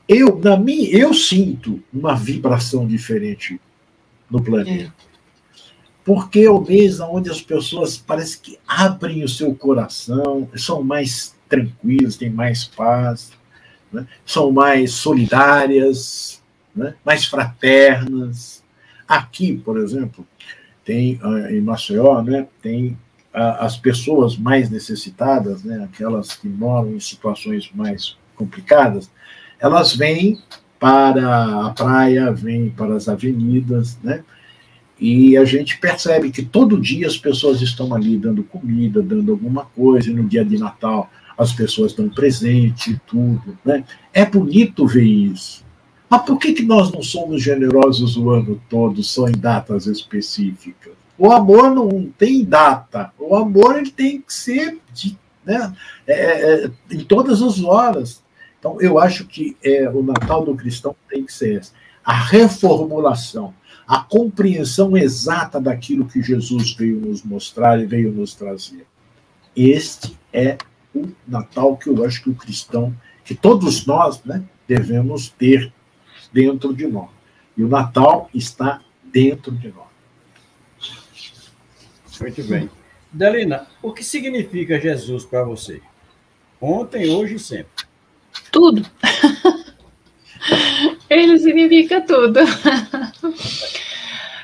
eu sinto uma vibração diferente no planeta. Porque é o mês onde as pessoas parece que abrem o seu coração, são mais tranquilas, têm mais paz, né? São mais solidárias, né? Mais fraternas. Aqui, por exemplo, tem em Maceió, né, tem as pessoas mais necessitadas, né, aquelas que moram em situações mais complicadas, elas vêm para a praia, vêm para as avenidas, né? E a gente percebe que todo dia as pessoas estão ali dando comida, dando alguma coisa, e no dia de Natal as pessoas dão presente e tudo, né? É bonito ver isso. Mas por que nós não somos generosos o ano todo, só em datas específicas? O amor não tem data. O amor ele tem que ser né, em todas as horas. Então, eu acho que o Natal do cristão tem que ser essa. A reformulação, a compreensão exata daquilo que Jesus veio nos mostrar e veio nos trazer. Este é o Natal que eu acho que o cristão, que todos nós, né, devemos ter dentro de nós. E o Natal está dentro de nós. Muito bem. Delina, o que significa Jesus para você? Ontem, hoje e sempre. Tudo. Ele significa tudo.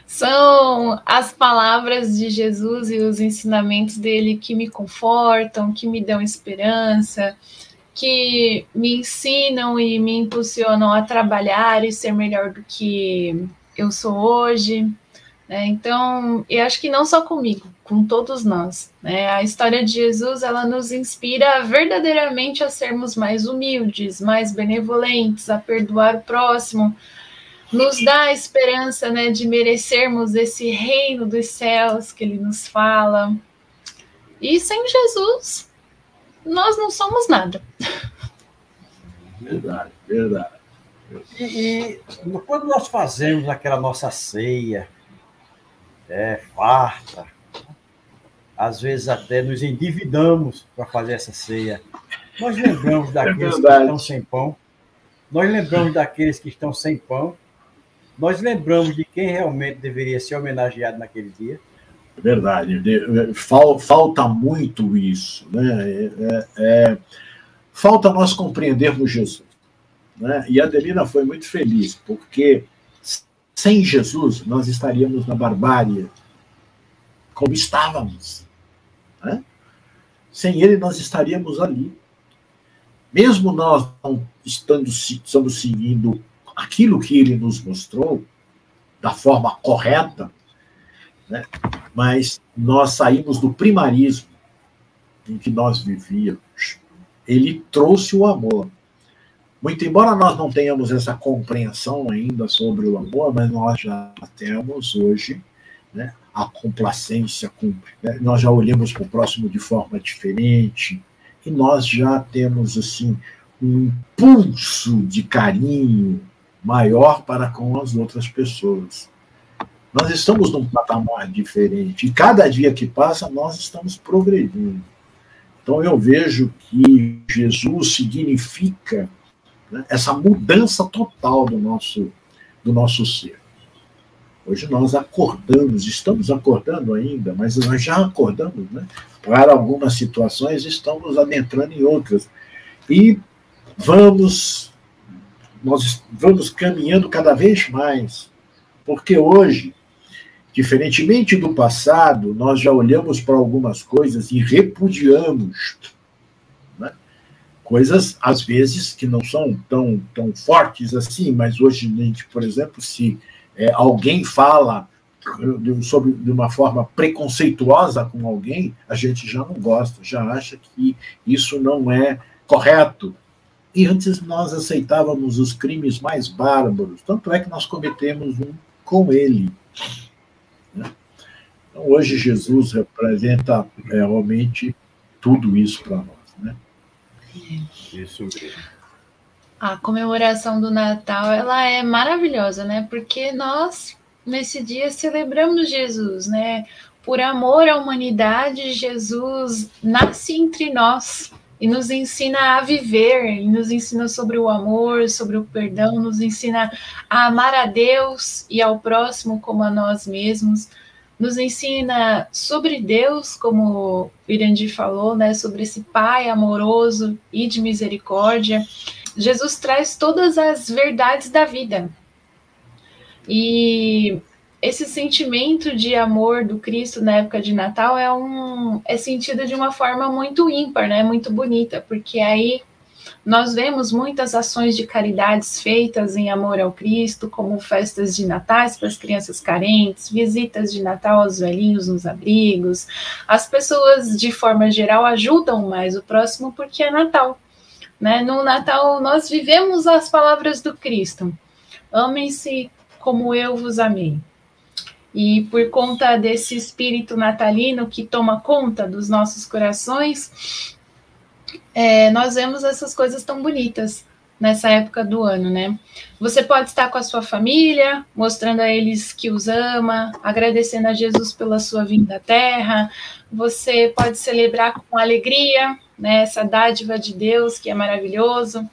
São as palavras de Jesus e os ensinamentos dele que me confortam, que me dão esperança, que me ensinam e me impulsionam a trabalhar e ser melhor do que eu sou hoje. Então, eu acho que não só comigo, com todos nós. A história de Jesus, ela nos inspira verdadeiramente a sermos mais humildes, mais benevolentes, a perdoar o próximo, nos dá a esperança, de merecermos esse reino dos céus que ele nos fala. E sem Jesus, nós não somos nada. Verdade, verdade. E quando nós fazemos aquela nossa ceia, farta, às vezes até nos endividamos para fazer essa ceia, nós lembramos daqueles que estão sem pão, nós lembramos daqueles que estão sem pão, nós lembramos de quem realmente deveria ser homenageado naquele dia. Verdade, falta muito isso, né? Falta nós compreendermos Jesus, né? E a Adelina foi muito feliz, porque sem Jesus nós estaríamos na barbárie, como estávamos, né? Sem ele nós estaríamos ali. Mesmo nós não estamos seguindo aquilo que ele nos mostrou da forma correta, né? Mas nós saímos do primarismo em que nós vivíamos. Ele trouxe o amor. Muito embora nós não tenhamos essa compreensão ainda sobre o amor, mas nós já temos hoje, né, a complacência, né, nós já olhamos para o próximo de forma diferente, e nós já temos assim um impulso de carinho maior para com as outras pessoas. Nós estamos num patamar diferente, e cada dia que passa nós estamos progredindo. Então eu vejo que Jesus significa, né, essa mudança total do nosso ser. Hoje nós acordamos, estamos acordando ainda, mas nós já acordamos, né? Para algumas situações, estamos adentrando em outras. E nós vamos caminhando cada vez mais, porque hoje, diferentemente do passado, nós já olhamos para algumas coisas e repudiamos, né? Coisas, às vezes, que não são tão fortes assim, mas hoje, por exemplo, se alguém fala de uma forma preconceituosa com alguém, a gente já não gosta, já acha que isso não é correto. E antes nós aceitávamos os crimes mais bárbaros, tanto é que nós cometemos um com ele, né? Então, hoje Jesus representa realmente tudo isso para nós, né? Isso mesmo. A comemoração do Natal, ela é maravilhosa, né? Porque nós, nesse dia, celebramos Jesus, né? Por amor à humanidade, Jesus nasce entre nós e nos ensina a viver, e nos ensina sobre o amor, sobre o perdão, nos ensina a amar a Deus e ao próximo como a nós mesmos, nos ensina sobre Deus, como o Irandi falou, né? Sobre esse Pai amoroso e de misericórdia. Jesus traz todas as verdades da vida. E esse sentimento de amor do Cristo na época de Natal é sentido de uma forma muito ímpar, né? Muito bonita, porque aí nós vemos muitas ações de caridades feitas em amor ao Cristo, como festas de natais para as crianças carentes, visitas de Natal aos velhinhos nos abrigos. As pessoas, de forma geral, ajudam mais o próximo porque é Natal, né? No Natal, nós vivemos as palavras do Cristo. Amem-se como eu vos amei. E por conta desse espírito natalino que toma conta dos nossos corações, nós vemos essas coisas tão bonitas nessa época do ano, né? Você pode estar com a sua família, mostrando a eles que os ama, agradecendo a Jesus pela sua vinda à Terra. Você pode celebrar com alegria, né, essa dádiva de Deus que é maravilhoso.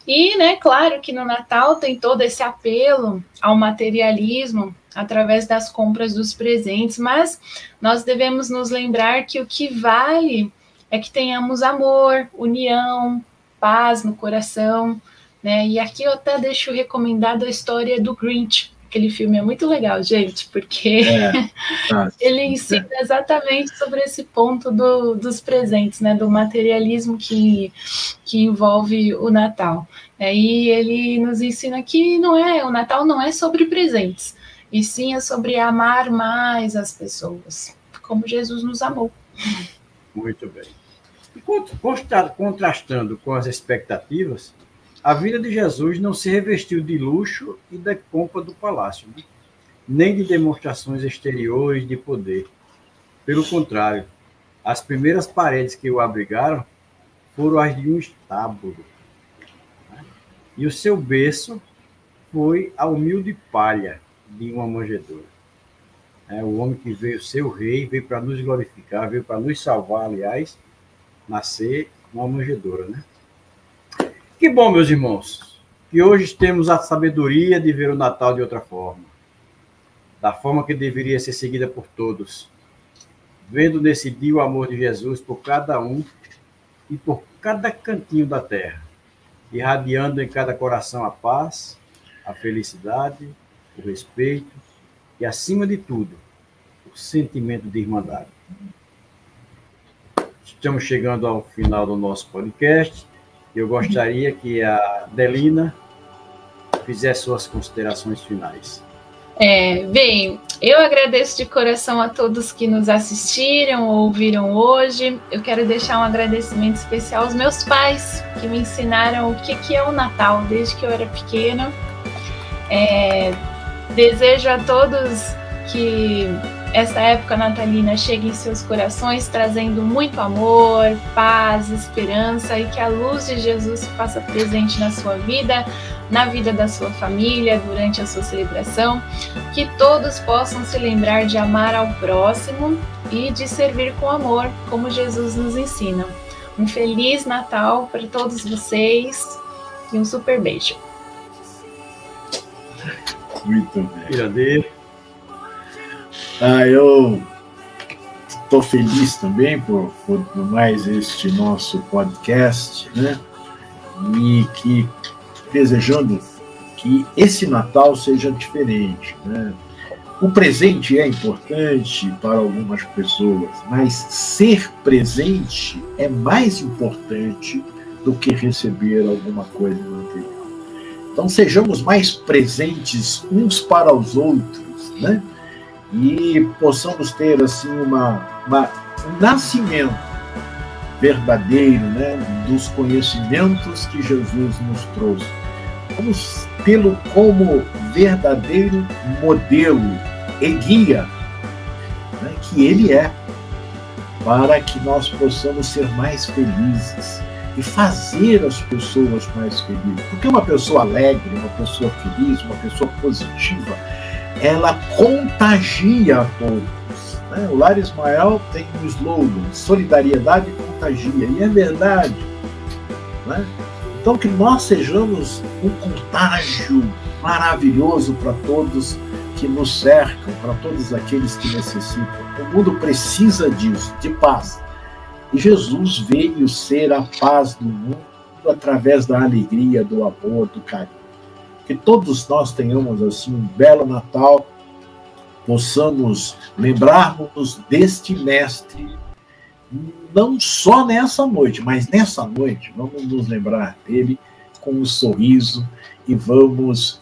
E, né, claro que no Natal tem todo esse apelo ao materialismo através das compras dos presentes, mas nós devemos nos lembrar que o que vale é que tenhamos amor, união, paz no coração, né? E aqui eu até deixo recomendado a história do Grinch. Aquele filme é muito legal, gente, porque ele ensina exatamente sobre esse ponto dos presentes, né? Do materialismo que envolve o Natal. E ele nos ensina que o Natal não é sobre presentes, e sim é sobre amar mais as pessoas, como Jesus nos amou. Muito bem. E contrastando com as expectativas, a vida de Jesus não se revestiu de luxo e da pompa do palácio, né? Nem de demonstrações exteriores de poder. Pelo contrário, as primeiras paredes que o abrigaram foram as de um estábulo, né? E o seu berço foi a humilde palha de uma manjedoura. O homem que veio ser o rei, veio para nos glorificar, veio para nos salvar, aliás, nascer numa manjedoura, né? Que bom, meus irmãos, que hoje temos a sabedoria de ver o Natal de outra forma, da forma que deveria ser seguida por todos, vendo nesse dia o amor de Jesus por cada um e por cada cantinho da terra, irradiando em cada coração a paz, a felicidade, o respeito e, acima de tudo, o sentimento de irmandade. Estamos chegando ao final do nosso podcast. Eu gostaria que a Delina fizesse suas considerações finais. Bem, eu agradeço de coração a todos que nos assistiram ou ouviram hoje. Eu quero deixar um agradecimento especial aos meus pais, que me ensinaram o que é o Natal desde que eu era pequena. Desejo a todos que essa época natalina chegue em seus corações, trazendo muito amor, paz, esperança, e que a luz de Jesus se faça presente na sua vida, na vida da sua família, durante a sua celebração, que todos possam se lembrar de amar ao próximo e de servir com amor, como Jesus nos ensina. Um Feliz Natal para todos vocês e um super beijo. Muito bem. Iradeiro. Eu estou feliz também por mais este nosso podcast, né? E que desejando que esse Natal seja diferente, né? O presente é importante para algumas pessoas, mas ser presente é mais importante do que receber alguma coisa material. Então sejamos mais presentes uns para os outros, né? E possamos ter assim um nascimento verdadeiro, né, dos conhecimentos que Jesus nos trouxe. Vamos tê-lo como verdadeiro modelo e guia, né, que ele é, para que nós possamos ser mais felizes e fazer as pessoas mais felizes. Porque uma pessoa alegre, uma pessoa feliz, uma pessoa positiva, ela contagia a todos, né? O Lar Ismael tem um slogan: solidariedade contagia, e é verdade, né? Então que nós sejamos um contágio maravilhoso para todos que nos cercam, para todos aqueles que necessitam. O mundo precisa disso, de paz. E Jesus veio ser a paz do mundo através da alegria, do amor, do carinho. Que todos nós tenhamos assim um belo Natal, possamos lembrar-nos deste mestre não só nessa noite, mas nessa noite, vamos nos lembrar dele com um sorriso e vamos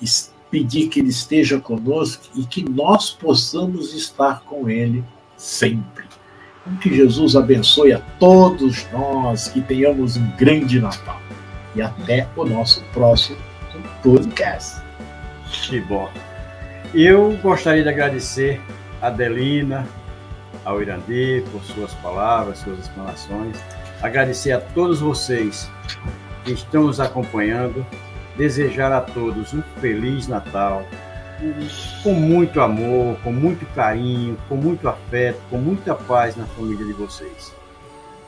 pedir que ele esteja conosco e que nós possamos estar com ele sempre. Que Jesus abençoe a todos nós, que tenhamos um grande Natal. E até o nosso próximo podcast. Que bom. Eu gostaria de agradecer a Adelina, ao Irandir, por suas palavras, suas explanações. Agradecer a todos vocês que estão nos acompanhando. Desejar a todos um Feliz Natal, com muito amor, com muito carinho, com muito afeto, com muita paz na família de vocês.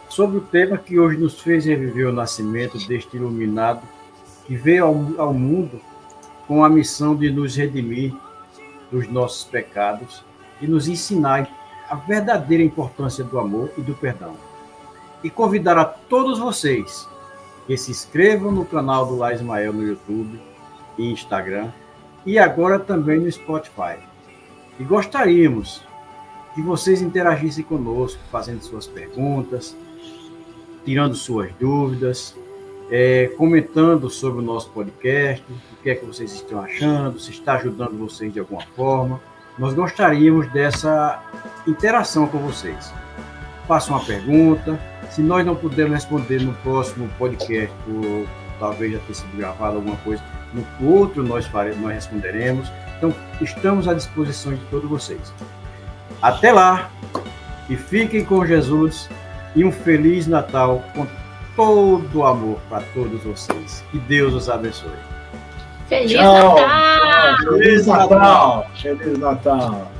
Sobre o tema que hoje nos fez reviver o nascimento deste iluminado que veio ao mundo com a missão de nos redimir dos nossos pecados e nos ensinar a verdadeira importância do amor e do perdão. E convidar a todos vocês que se inscrevam no canal do Lar Ismael no YouTube e Instagram e agora também no Spotify. E gostaríamos que vocês interagissem conosco, fazendo suas perguntas, tirando suas dúvidas, comentando sobre o nosso podcast, o que é que vocês estão achando, se está ajudando vocês de alguma forma. Nós gostaríamos dessa interação com vocês. Façam uma pergunta. Se nós não pudermos responder no próximo podcast, ou talvez já tenha sido gravado alguma coisa, no outro nós responderemos. Então, estamos à disposição de todos vocês. Até lá, e fiquem com Jesus, e um Feliz Natal com todo o amor para todos vocês. Que Deus os abençoe. Feliz Natal! Feliz Natal! Feliz Natal!